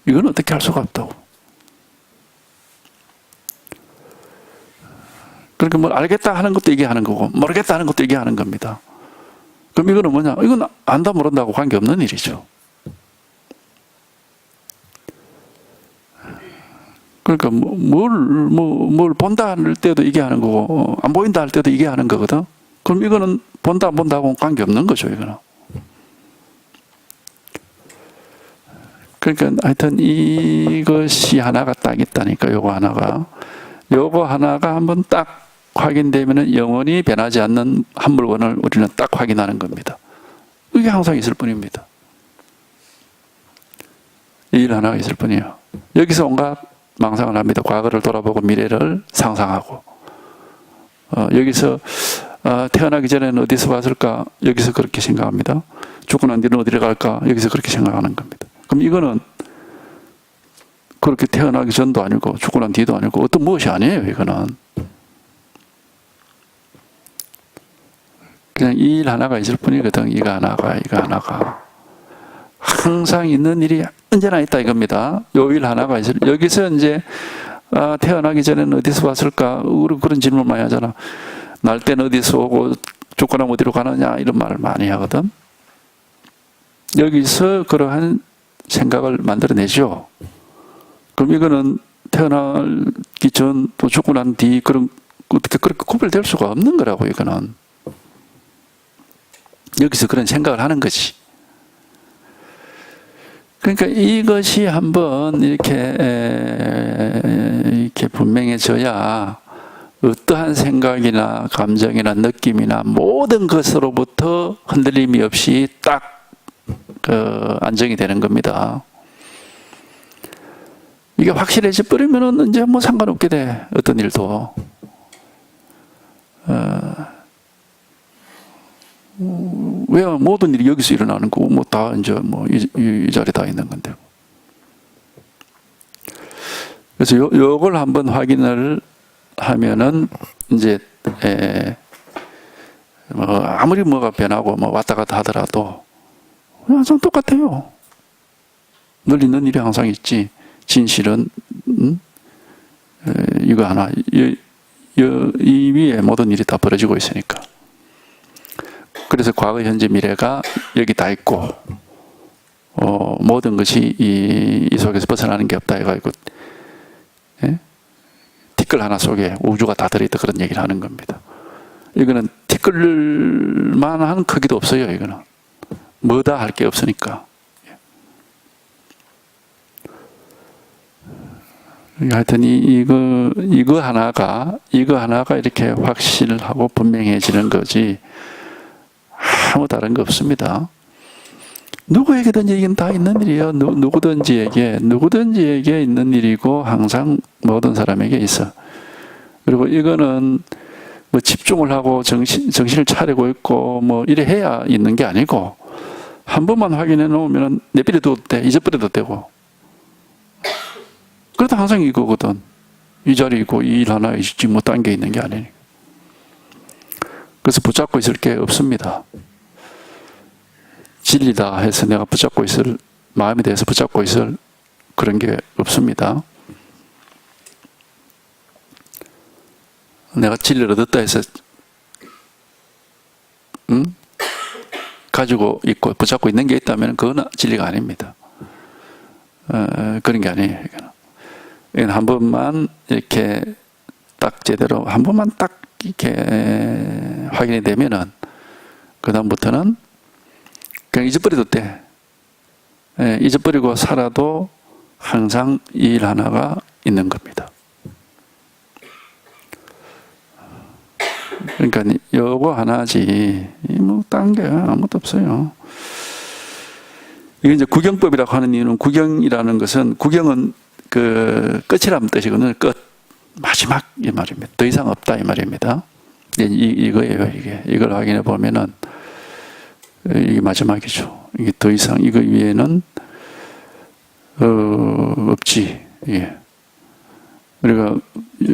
이건 어떻게 할 수가 없다고. 그러니까 뭘 알겠다 하는 것도 이게 하는 거고 모르겠다 하는 것도 이게 하는 겁니다. 그럼 이거는 뭐냐? 이건 안다 모른다고 관계없는 일이죠. 그러니까 뭘 본다 할 때도 이게 하는 거고 안 보인다 할 때도 이게 하는 거거든. 그럼 이거는 본다 안 본다하고는 관계없는 거죠. 이거는. 그러니까 하여튼 이것이 하나가 딱 있다니까. 요거 하나가 한번 딱 확인되면은 영원히 변하지 않는 한 물건을 우리는 딱 확인하는 겁니다. 이게 항상 있을 뿐입니다. 이 일 하나가 있을 뿐이에요. 여기서 온갖 망상을 합니다. 과거를 돌아보고 미래를 상상하고. 여기서 태어나기 전에는 어디서 왔을까? 여기서 그렇게 생각합니다. 죽고 난 뒤는 어디로 갈까? 여기서 그렇게 생각하는 겁니다. 그럼 이거는 그렇게 태어나기 전도 아니고 죽고 난 뒤도 아니고 어떤 무엇이 아니에요. 이거는 그냥 이 일 하나가 있을 뿐이거든. 이거 하나가 항상 있는 일이 언제나 있다 이겁니다. 요 일 하나가 있을. 여기서 이제 태어나기 전에는 어디서 왔을까? 우리 그런 질문 많이 하잖아. 날 때는 어디서 오고 죽고 나면 어디로 가느냐 이런 말을 많이 하거든. 여기서 그러한 생각을 만들어내죠. 그럼 이거는 태어나기 전 또 죽고 난 뒤 그런 어떻게 그렇게 구별될 수가 없는 거라고. 이거는 여기서 그런 생각을 하는 거지. 그러니까 이것이 한번 이렇게 분명해져야 어떠한 생각이나 감정이나 느낌이나 모든 것으로부터 흔들림이 없이 딱 안정이 되는 겁니다. 이게 확실해져 버리면은 이제 뭐 상관없게 돼. 어떤 일도. 왜 모든 일이 여기서 일어나는 거고, 뭐 다 이제 뭐 이 자리에 다 있는 건데. 그래서 요걸 한번 확인을 하면은 이제 뭐 아무리 뭐가 변하고 뭐 왔다 갔다 하더라도 항상 똑같아요. 늘 있는 일이 항상 있지. 진실은 이거 하나 이 위에 모든 일이 다 벌어지고 있으니까. 그래서 과거, 현재, 미래가 여기 다 있고 모든 것이 이 속에서 벗어나는 게 없다 해가지고 티끌 하나 속에 우주가 다 들어있다 그런 얘기를 하는 겁니다. 이거는 티끌만한 크기도 없어요. 이거는 뭐다 할 게 없으니까. 하여튼 이거 하나가 이렇게 확실하고 분명해지는 거지 아무 다른 거 없습니다. 누구에게든지 이건 다 있는 일이에요. 누구든지에게 있는 일이고 항상 모든 사람에게 있어. 그리고 이거는 뭐 집중을 하고 정신을 차리고 있고 뭐 이래 해야 있는 게 아니고 한 번만 확인해 놓으면 내버려도 돼. 잊어버려도 되고. 그래도 항상 이거거든. 이 자리이고 이 일 하나 있지 뭐 딴 게 있는 게 아니니까. 그래서 붙잡고 있을 게 없습니다. 진리다 해서 내가 붙잡고 있을, 마음에 대해서 붙잡고 있을 그런 게 없습니다. 내가 진리를 얻었다 해서 가지고 있고 붙잡고 있는 게 있다면 그건 진리가 아닙니다. 그런 게 아니에요. 이건 한 번만 이렇게 딱 제대로 한 번만 딱 이렇게 확인이 되면은 그 다음부터는 그냥 잊어버려도 돼. 잊어버리고 살아도 항상 이 일 하나가 있는 겁니다. 그러니까 요거 하나지 뭐 딴 게 아무것도 없어요. 이게 이제 구경법이라고 하는 이유는 구경이라는 것은 구경은 그 끝이라는 뜻이거든요. 끝. 마지막 이 말입니다. 더 이상 없다 이 말입니다. 이거예요. 이걸 확인해 보면은 이게 마지막이죠. 이게 더 이상 이거 위에는 없지. 예. 우리가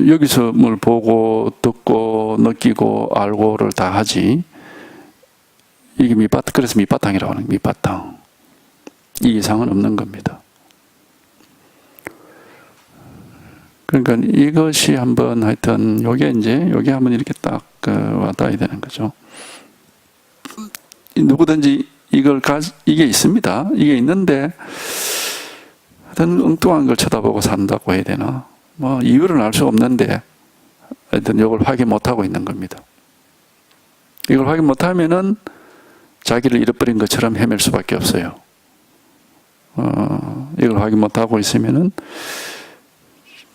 여기서 뭘 보고 듣고 느끼고 알고를 다 하지. 이게 밑바탕, 그래서 밑바탕이라고 하는 밑바탕. 이 이상은 없는 겁니다. 그러니까 이것이 한번 하여튼 요게 한번 이렇게 딱 와닿아야 되는 거죠. 누구든지 이게 있습니다. 이게 있는데 하여튼 엉뚱한 걸 쳐다보고 산다고 해야 되나? 뭐 이유를 알 수 없는데 하여튼 이걸 확인 못하고 있는 겁니다. 이걸 확인 못하면은 자기를 잃어버린 것처럼 헤맬 수밖에 없어요. 이걸 확인 못하고 있으면은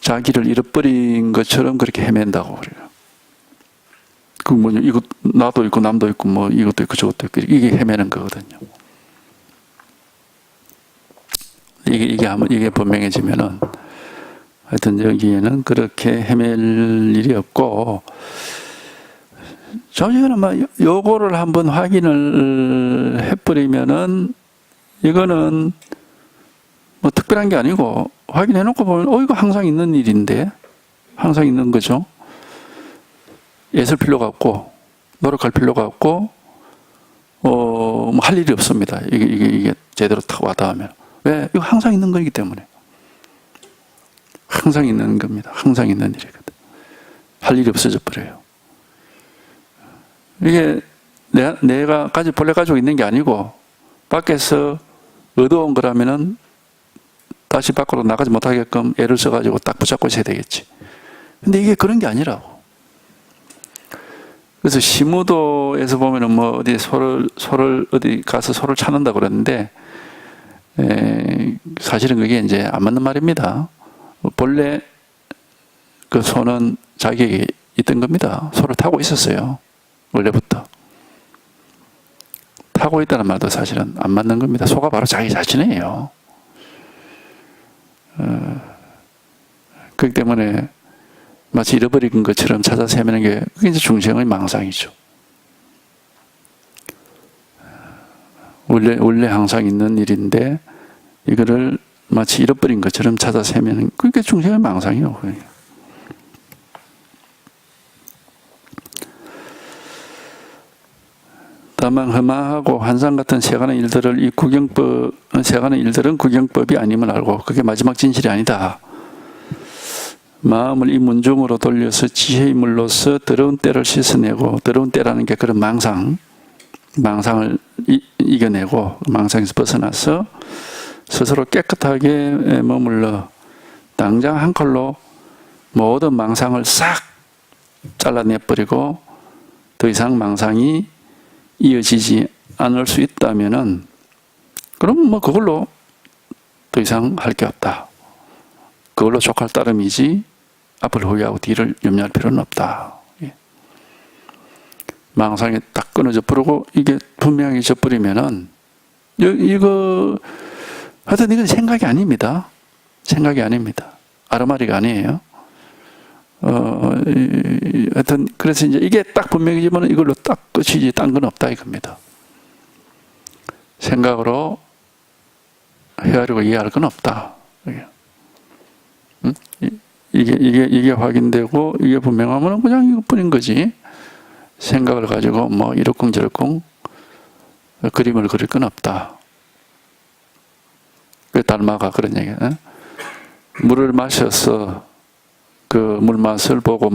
자기를 잃어버린 것처럼 그렇게 헤맨다고 그래요. 그 뭐냐, 이거 나도 있고 남도 있고 뭐 이것도 있고 저것도 있고 이게 헤매는 거거든요. 이게 분명해지면은 하여튼 여기에는 그렇게 헤맬 일이 없고, 저희는 막 요거를 한번 확인을 해버리면은 이거는 뭐 특별한 게 아니고 확인해놓고 보면 이거 항상 있는 일인데, 항상 있는 거죠. 애쓸 필요가 없고 노력할 필요가 없고 뭐 할 일이 없습니다. 이게 제대로 딱 와닿으면. 왜? 이거 항상 있는 거기 때문에. 항상 있는 겁니다. 항상 있는 일이거든. 할 일이 없어져 버려요. 이게 내가 본래 가지고 있는 게 아니고 밖에서 얻어온 거라면은 다시 밖으로 나가지 못하게끔 애를 써가지고 딱 붙잡고 있어야 되겠지. 근데 이게 그런 게 아니라고. 그래서 시무도에서 보면은 뭐 어디 소를 어디 가서 소를 찾는다 그러는데, 사실은 그게 이제 안 맞는 말입니다. 본래 그 소는 자기에게 있던 겁니다. 소를 타고 있었어요. 원래부터. 타고 있다는 말도 사실은 안 맞는 겁니다. 소가 바로 자기 자신이에요. 그렇기 때문에 마치 잃어버린 것처럼 찾아서 헤매는 게 그게 이제 중생의 망상이죠. 원래 항상 있는 일인데 이거를 마치 잃어버린 것처럼 찾아서 헤매는 그게 중생의 망상이요. 다만 험하고 환상 같은 세간의 일들을 세간의 일들은 구경법이 아님을 알고 그게 마지막 진실이 아니다. 마음을 이 문중으로 돌려서 지혜의 물로서 더러운 때를 씻어내고, 더러운 때라는 게 그런 망상을 이겨내고 망상에서 벗어나서 스스로 깨끗하게 머물러 당장 한 칼로 모든 망상을 싹 잘라내버리고 더 이상 망상이 이어지지 않을 수 있다면은 그럼 뭐 그걸로 더 이상 할 게 없다. 그걸로 족할 따름이지 앞을 후회하고 뒤를 염려할 필요는 없다. 망상이 딱 끊어져 버리고 이게 분명히 져버리면은 이거 하여튼 이건 생각이 아닙니다. 생각이 아닙니다. 아르마리가 아니에요. 하여튼 그래서 이제 이게 딱 분명해지면 이걸로 딱 끝이지 딴 건 없다 이겁니다. 생각으로 헤아리고 이해할 건 없다. 이게 확인되고 이게 분명하면 그냥 이것뿐인 거지. 생각을 가지고 뭐 이러쿵저러쿵 그림을 그릴 건 없다. 그 달마가 그런 얘기야. 물을 마셔서 그 물맛을 보고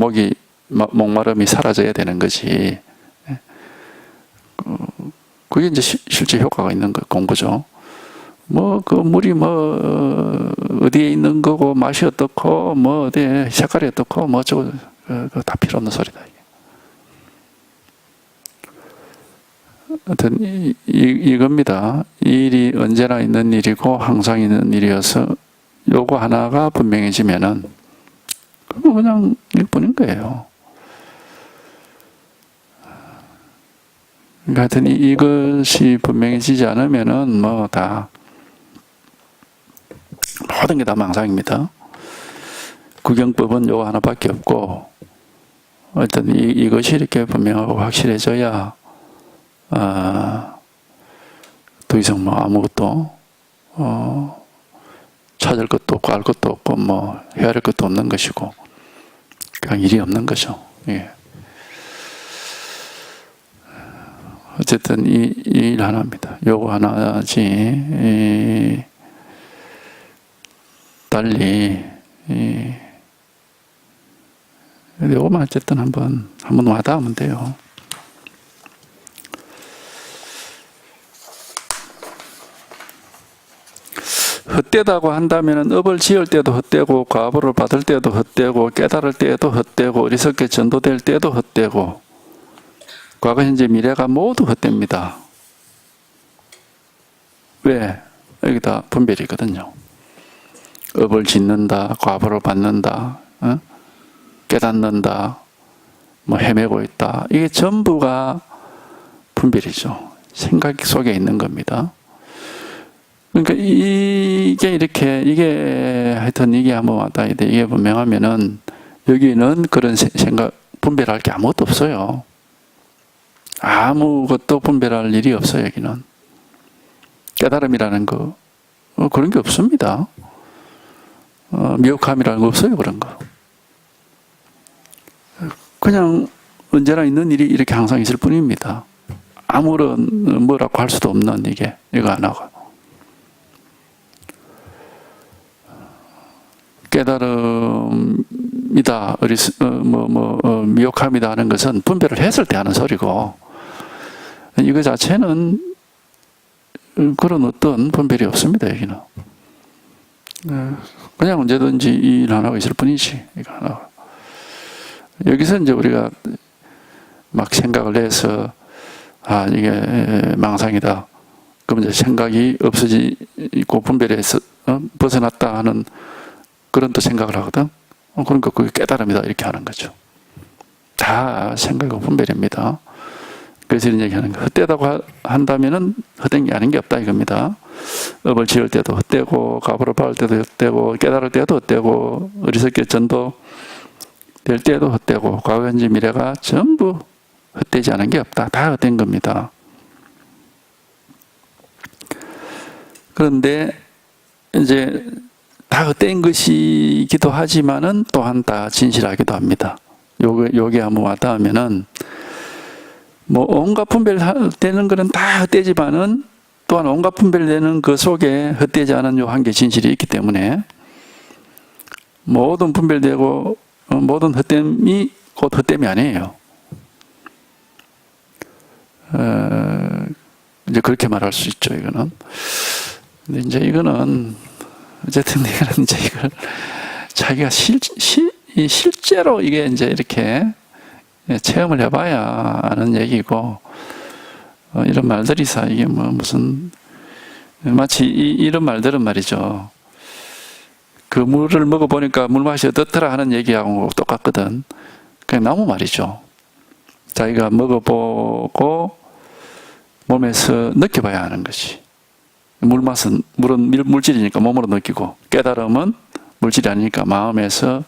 목마름이 사라져야 되는 거지. 그게 이제 실제 효과가 있는 공부죠. 뭐 그 물이 뭐 어디에 있는 거고 맛이 어떻고 뭐 어디에 색깔이 어떻고 뭐 어쩌고 그거 다 필요 없는 소리다. 하여튼 이겁니다. 이 일이 언제나 있는 일이고 항상 있는 일이어서 요거 하나가 분명해지면은 그냥 일뿐인 거예요. 그러니까 하여튼 이것이 분명해지지 않으면은 뭐 다 모든 게 다 망상입니다. 구경법은 요거 하나밖에 없고, 하여튼 이것이 이렇게 분명하고 확실해져야 더 이상 뭐 아무것도 찾을 것도 없고 알 것도 없고 뭐 헤아릴 것도 없는 것이고 그냥 일이 없는 거죠. 예. 어쨌든 이 일 하나입니다. 요거 하나지 달리 요거만 어쨌든 한번 와닿으면 돼요. 헛되다고 한다면 업을 지을 때도 헛되고 과보를 받을 때도 헛되고 깨달을 때도 헛되고 어리석게 전도될 때도 헛되고 과거 현재 미래가 모두 헛됩니다. 왜? 여기 다 분별이거든요. 업을 짓는다, 과보를 받는다, 깨닫는다, 뭐 헤매고 있다. 이게 전부가 분별이죠. 생각 속에 있는 겁니다. 그러니까 이게 이렇게, 이게 하여튼 이게 한번 왔다 이게 분명하면은 여기는 그런 생각, 분별할 게 아무것도 없어요. 아무것도 분별할 일이 없어요, 여기는. 깨달음이라는 거, 그런 게 없습니다. 미혹함이라는 거 없어요, 그런 거. 그냥 언제나 있는 일이 이렇게 항상 있을 뿐입니다. 아무런 뭐라고 할 수도 없는 이거 하나가. 깨달음이다, 미혹함이다 하는 것은 분별을 했을 때 하는 소리고, 이거 자체는 그런 어떤 분별이 없습니다, 여기는. 그냥 언제든지 이 일 하나가 있을 뿐이지, 이거 하나가. 여기서 이제 우리가 막 생각을 해서, 이게 망상이다. 그럼 이제 생각이 없어지고 분별해서 벗어났다 하는 그런 또 생각을 하거든. 그러니까 그게 깨달음이다 이렇게 하는 거죠. 다 생각과 분별입니다. 그래서 이런 얘기하는 거. 헛되다고 한다면은 헛된 게 아닌 게 없다 이겁니다. 업을 지을 때도 헛되고 가부를 받을 때도 헛되고 깨달을 때도 헛되고 어리석게 전도 될 때도 헛되고 과거 현재 미래가 전부 헛되지 않은 게 없다. 다 헛된 겁니다. 그런데 이제 다 헛된 것이기도 하지만은 또한 다 진실하기도 합니다. 요게 한번 왔다 하면은 뭐 온갖 분별되는 거는 다 헛되지만은 또한 온갖 분별되는 그 속에 헛되지 않은 요 한 개 진실이 있기 때문에 모든 분별되고 모든 헛됨이 곧 헛됨이 아니에요. 이제 그렇게 말할 수 있죠, 이거는. 근데 이제 이거는 어쨌든 이거는 이제 이걸 자기가 실제로 이게 이제 이렇게 체험을 해봐야 아는 얘기고, 이런 말들이 이게 뭐 무슨, 마치 이런 말들은 말이죠. 그 물을 먹어보니까 물 맛이 어떻더라 하는 얘기하고 똑같거든. 그냥 나무 말이죠. 자기가 먹어보고 몸에서 느껴봐야 하는 것이. 물맛은, 물은 물질이니까 몸으로 느끼고, 깨달음은 물질이 아니니까 마음에서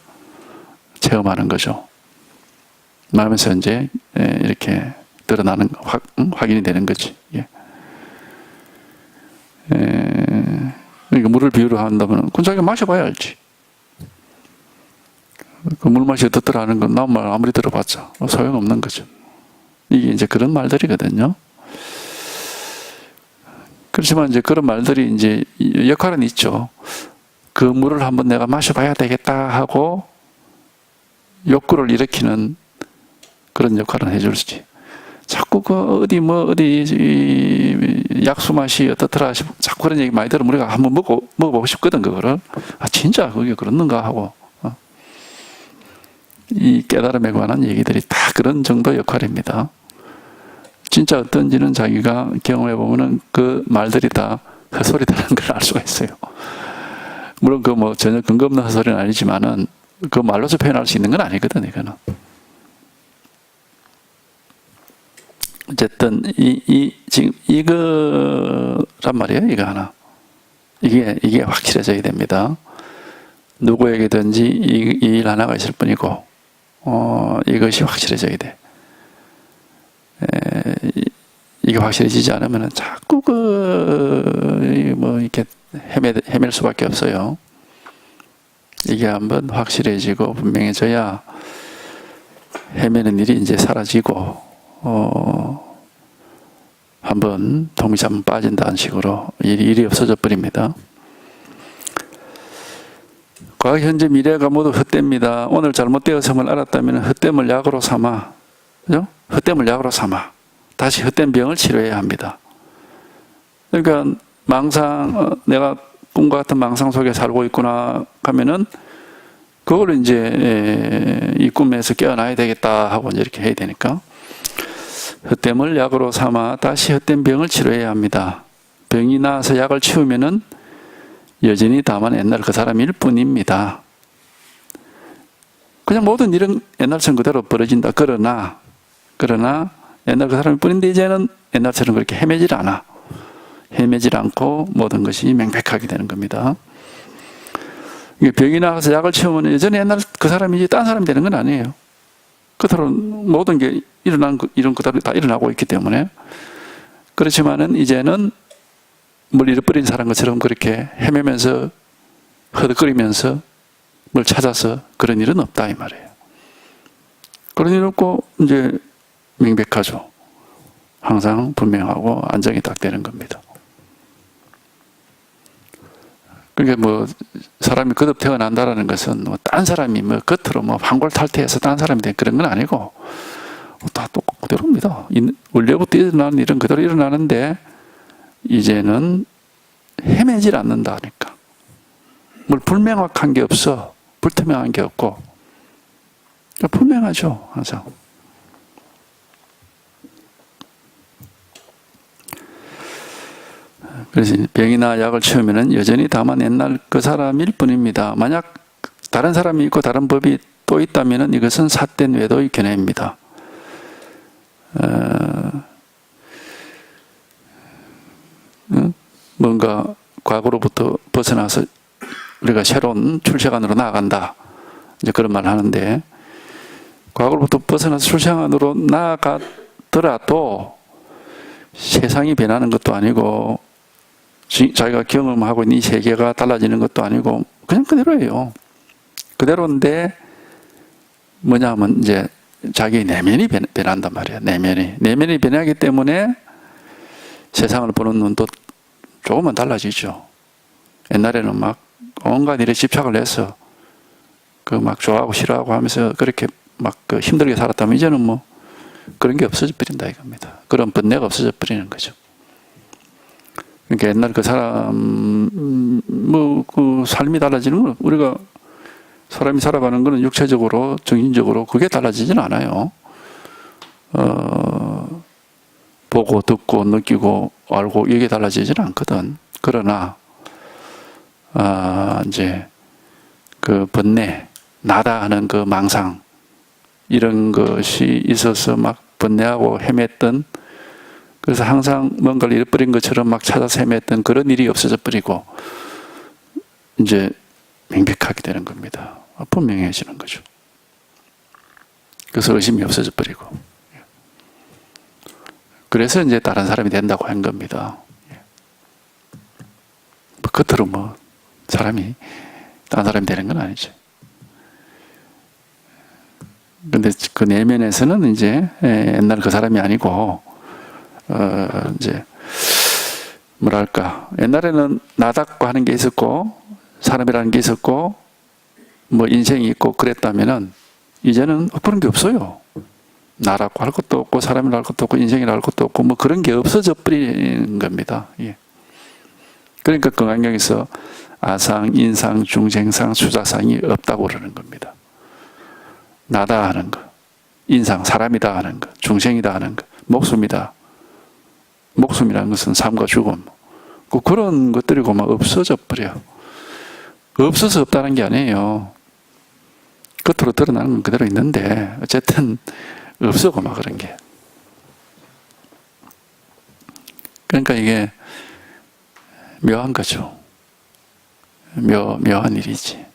체험하는 거죠. 마음에서 이제 이렇게 드러나는, 확인이 되는 거지. 그러니까 물을 비유로 한다면, 그건 자기가 마셔봐야 알지. 그 물맛이 어떻더라 하는 건 나무 말 아무리 들어봤자 소용없는 거죠. 이게 이제 그런 말들이거든요. 그렇지만 이제 그런 말들이 이제 역할은 있죠. 그 물을 한번 내가 마셔봐야 되겠다 하고 욕구를 일으키는 그런 역할은 해줄 수 있지. 자꾸 어디 약수 맛이 어떻더라 싶고 자꾸 그런 얘기 많이 들으면 우리가 한번 먹어보고 싶거든, 그거를. 진짜 그게 그렇는가 하고. 이 깨달음에 관한 얘기들이 다 그런 정도 역할입니다. 진짜 어떤지는 자기가 경험해 보면은 그 말들이 다 헛소리라는 걸 알 수가 있어요. 물론 그 뭐 전혀 근거 없는 헛소리는 아니지만은 그 말로서 표현할 수 있는 건 아니거든, 이거는. 어쨌든 지금 이거란 말이에요, 이거 하나. 이게 확실해져야 됩니다. 누구에게든지 이 일 하나가 있을 뿐이고, 이것이 확실해져야 돼. 이게 확실해지지 않으면 자꾸 이렇게 헤맬 수밖에 없어요. 이게 한번 확실해지고 분명해져야 헤매는 일이 이제 사라지고, 한번 동미자 한번 빠진다는 식으로 일이 없어져 버립니다. 과거, 현재, 미래가 모두 헛됩니다. 오늘 잘못되었음을 알았다면 헛됨을 약으로 삼아, 그죠? 헛됨을 약으로 삼아 다시 헛된 병을 치료해야 합니다. 그러니까 내가 꿈과 같은 망상 속에 살고 있구나 하면은 그걸 이제 이 꿈에서 깨어나야 되겠다 하고 이제 이렇게 해야 되니까 헛됨을 약으로 삼아 다시 헛된 병을 치료해야 합니다. 병이 나서 약을 치우면은 여전히 다만 옛날 그 사람일 뿐입니다. 그냥 모든 일은 옛날처럼 그대로 벌어진다. 그러나 옛날 그 사람일 뿐인데 이제는 옛날처럼 그렇게 헤매질 않아. 헤매질 않고 모든 것이 명백하게 되는 겁니다. 병이 나가서 약을 치우면 여전히 옛날 그 사람이지 딴 사람이 되는 건 아니에요. 그대로 모든 게 일어난 이런 그대로 다 일어나고 있기 때문에. 그렇지만은 이제는 뭘 잃어버린 사람 것처럼 그렇게 헤매면서 허덕거리면서 뭘 찾아서 그런 일은 없다 이 말이에요. 그런 일 없고 이제 명백하죠. 항상 분명하고 안정이 딱 되는 겁니다. 그러니까 뭐 사람이 거듭 태어난다라는 것은 뭐 딴 사람이 뭐 겉으로 뭐 환골탈태해서 딴 사람이 된 그런 건 아니고 다 똑같고 그대로입니다. 원래부터 일어나는 일은 그대로 일어나는데 이제는 헤매질 않는다니까. 뭘 불명확한 게 없어. 불투명한 게 없고 분명하죠 항상. 그래서 병이나 약을 치우면은 여전히 다만 옛날 그 사람일 뿐입니다. 만약 다른 사람이 있고 다른 법이 또 있다면은 이것은 삿된 외도의 견해입니다. 뭔가 과거로부터 벗어나서 우리가 새로운 출세관으로 나아간다. 이제 그런 말을 하는데, 과거로부터 벗어나서 출세관으로 나아가더라도 세상이 변하는 것도 아니고 자기가 경험하고 있는 이 세계가 달라지는 것도 아니고 그냥 그대로예요. 그대로인데 뭐냐 하면 이제 자기 내면이 변한단 말이에요. 내면이 변하기 때문에 세상을 보는 눈도 조금은 달라지죠. 옛날에는 막 온갖 일에 집착을 해서 그 막 좋아하고 싫어하고 하면서 그렇게 막 그 힘들게 살았다면 이제는 뭐 그런 게 없어져 버린다 이겁니다. 그런 번뇌가 없어져 버리는 거죠. 그러니까 옛날 그 사람 뭐 그 삶이 달라지는 건 우리가 사람이 살아가는 거는 육체적으로 정신적으로 그게 달라지진 않아요. 보고 듣고 느끼고 알고 이게 달라지진 않거든. 그러나 이제 그 번뇌, 나다 하는 그 망상 이런 것이 있어서 막 번뇌하고 헤맸던, 그래서 항상 뭔가를 잃어버린 것처럼 막 찾아서 헤맸던 그런 일이 없어져 버리고 이제 명백하게 되는 겁니다. 분명해지는 거죠. 그래서 의심이 없어져 버리고, 그래서 이제 다른 사람이 된다고 한 겁니다. 겉으로 뭐 사람이 다른 사람이 되는 건 아니죠. 근데 그 내면에서는 이제 옛날 그 사람이 아니고 이제 뭐랄까, 옛날에는 나답고 하는 게 있었고 사람이라는 게 있었고 뭐 인생이 있고 그랬다면은 이제는 그런 게 없어요. 나라고 할 것도 없고 사람이라 할 것도 없고 인생이라 할 것도 없고 뭐 그런 게 없어져 버리는 겁니다. 예. 그러니까 금강경에서 아상, 인상, 중생상, 수자상이 없다고 그러는 겁니다. 나다 하는 거, 인상, 사람이다 하는 거, 중생이다 하는 거, 목숨이다. 목숨이라는 것은 삶과 죽음. 그런 것들이고 막 없어져 버려. 없어서 없다는 게 아니에요. 겉으로 드러나는 건 그대로 있는데 어쨌든 없어고 막 그런 게. 그러니까 이게 묘한 거죠. 묘한 일이지.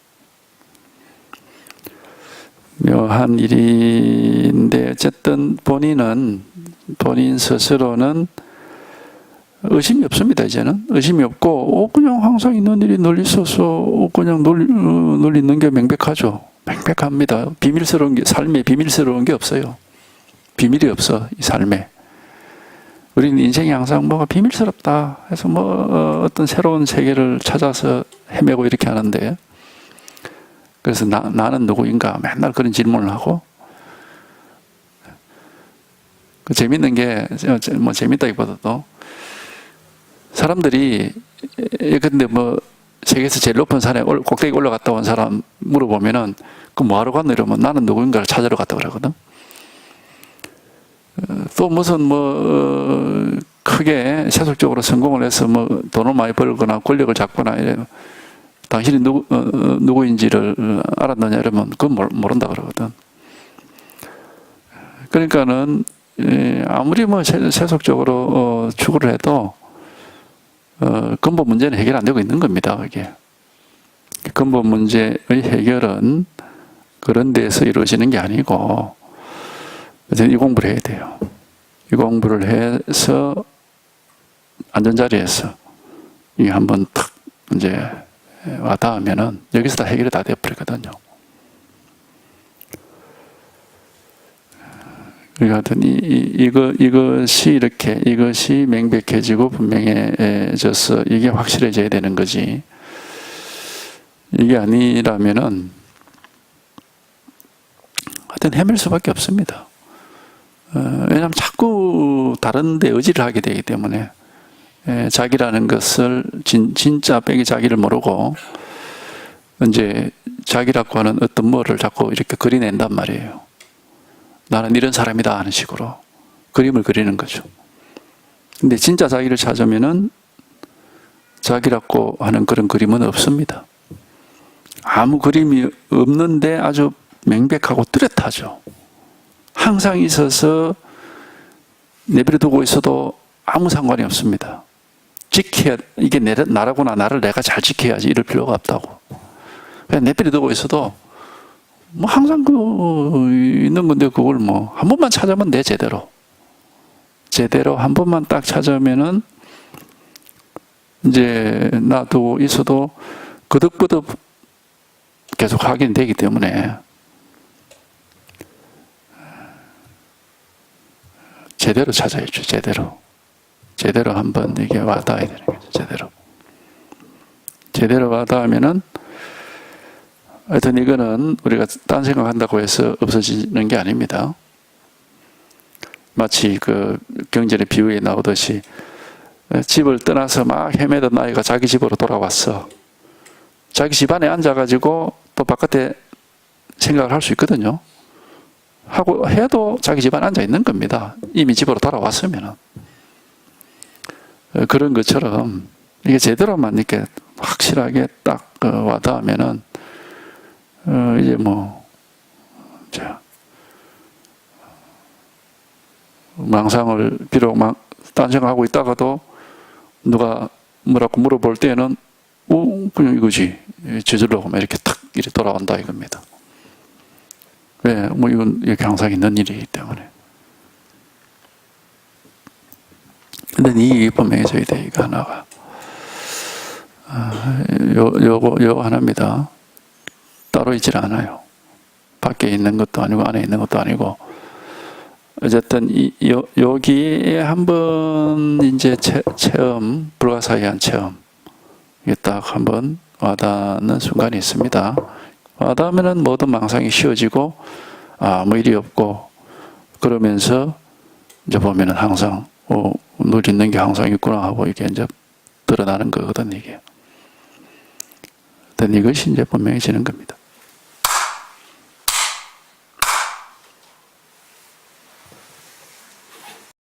묘한 일인데 어쨌든 본인 스스로는 의심이 없습니다. 이제는 의심이 없고 그냥 항상 있는 일이 늘 있어서 그냥 늘 있는 게 명백하죠. 명백합니다. 비밀스러운 게, 삶에 비밀스러운 게 없어요. 비밀이 없어 이 삶에. 우리는 인생이 항상 뭐가 비밀스럽다 해서 뭐 어떤 새로운 세계를 찾아서 헤매고 이렇게 하는데, 그래서 나는 누구인가 맨날 그런 질문을 하고, 그 재밌는 게 뭐 재밌다기보다도 사람들이 근데 뭐 세계에서 제일 높은 산에 꼭대기 올라갔다 온 사람 물어보면은 그 뭐하러 갔노 이러면 나는 누구인가를 찾으러 갔다 그러거든. 또 무슨 크게 세속적으로 성공을 해서 뭐 돈을 많이 벌거나 권력을 잡거나 이래 당신이 누구인지를 알았느냐 이러면 그건 모른다 그러거든. 그러니까는 아무리 뭐 세속적으로 추구를 해도 근본 문제는 해결 안 되고 있는 겁니다. 그게 근본 문제의 해결은 그런 데서 이루어지는 게 아니고 이 공부를 해야 돼요. 이 공부를 해서 안전자리에서 이게 한번 탁 이제 와닿으면은 여기서 다 해결이 다 되어버리거든요. 그러니까 이것이 이렇게 이것이 명백해지고 분명해져서 이게 확실해져야 되는 거지. 이게 아니라면은 하여튼 헤맬 수밖에 없습니다. 왜냐하면 자꾸 다른 데 의지를 하게 되기 때문에 자기라는 것을 진짜 빼기 자기를 모르고 이제 자기라고 하는 어떤 뭐를 자꾸 이렇게 그려낸단 말이에요. 나는 이런 사람이다 하는 식으로 그림을 그리는 거죠. 근데 진짜 자기를 찾으면은 자기라고 하는 그런 그림은 없습니다. 아무 그림이 없는데 아주 명백하고 뚜렷하죠. 항상 있어서 내버려 두고 있어도 아무 상관이 없습니다. 지켜야, 이게 나라구나, 나를 내가 잘 지켜야지 이럴 필요가 없다고. 그냥 내버려 두고 있어도 뭐 항상 있는 건데 그걸 뭐 한 번만 찾으면 돼. 제대로 한 번만 딱 찾으면은 이제 놔두고 있어도 거듭거듭 계속 하긴 되기 때문에 제대로 찾아야죠. 제대로 한번 이게 와닿아야 되는 거죠. 제대로 와닿으면은 하여튼 이거는 우리가 딴 생각한다고 해서 없어지는 게 아닙니다. 마치 그 경전의 비유에 나오듯이 집을 떠나서 막 헤매던 아이가 자기 집으로 돌아왔어. 자기 집 안에 앉아가지고 또 바깥에 생각을 할 수 있거든요. 하고 해도 자기 집 안에 앉아 있는 겁니다. 이미 집으로 돌아왔으면은. 그런 것처럼 이게 제대로만 이렇게 확실하게 딱 와닿으면은 이제 뭐 망상을 비록 딴 생각하고 있다가도 누가 뭐라고 물어볼 때는 그냥 이거지 저절로 보면 이렇게 탁 이렇게 돌아온다 이겁니다. 왜? 뭐 이건 이렇게 항상 있는 일이기 때문에. 근데 이게 분명해져야 돼. 이거 하나가 요거 하나입니다. 따로 있질 않아요. 밖에 있는 것도 아니고 안에 있는 것도 아니고 어쨌든 여기에 한번 이제 체험, 불가사의한 체험 이게 딱 한번 와닿는 순간이 있습니다. 와닿으면은 모든 망상이 쉬워지고 아무 일이 없고 그러면서 이제 보면은 항상 늘 있는 게 항상 있구나 하고 이게 이제 드러나는 거거든 이게. 이것이 이제 분명해지는 겁니다.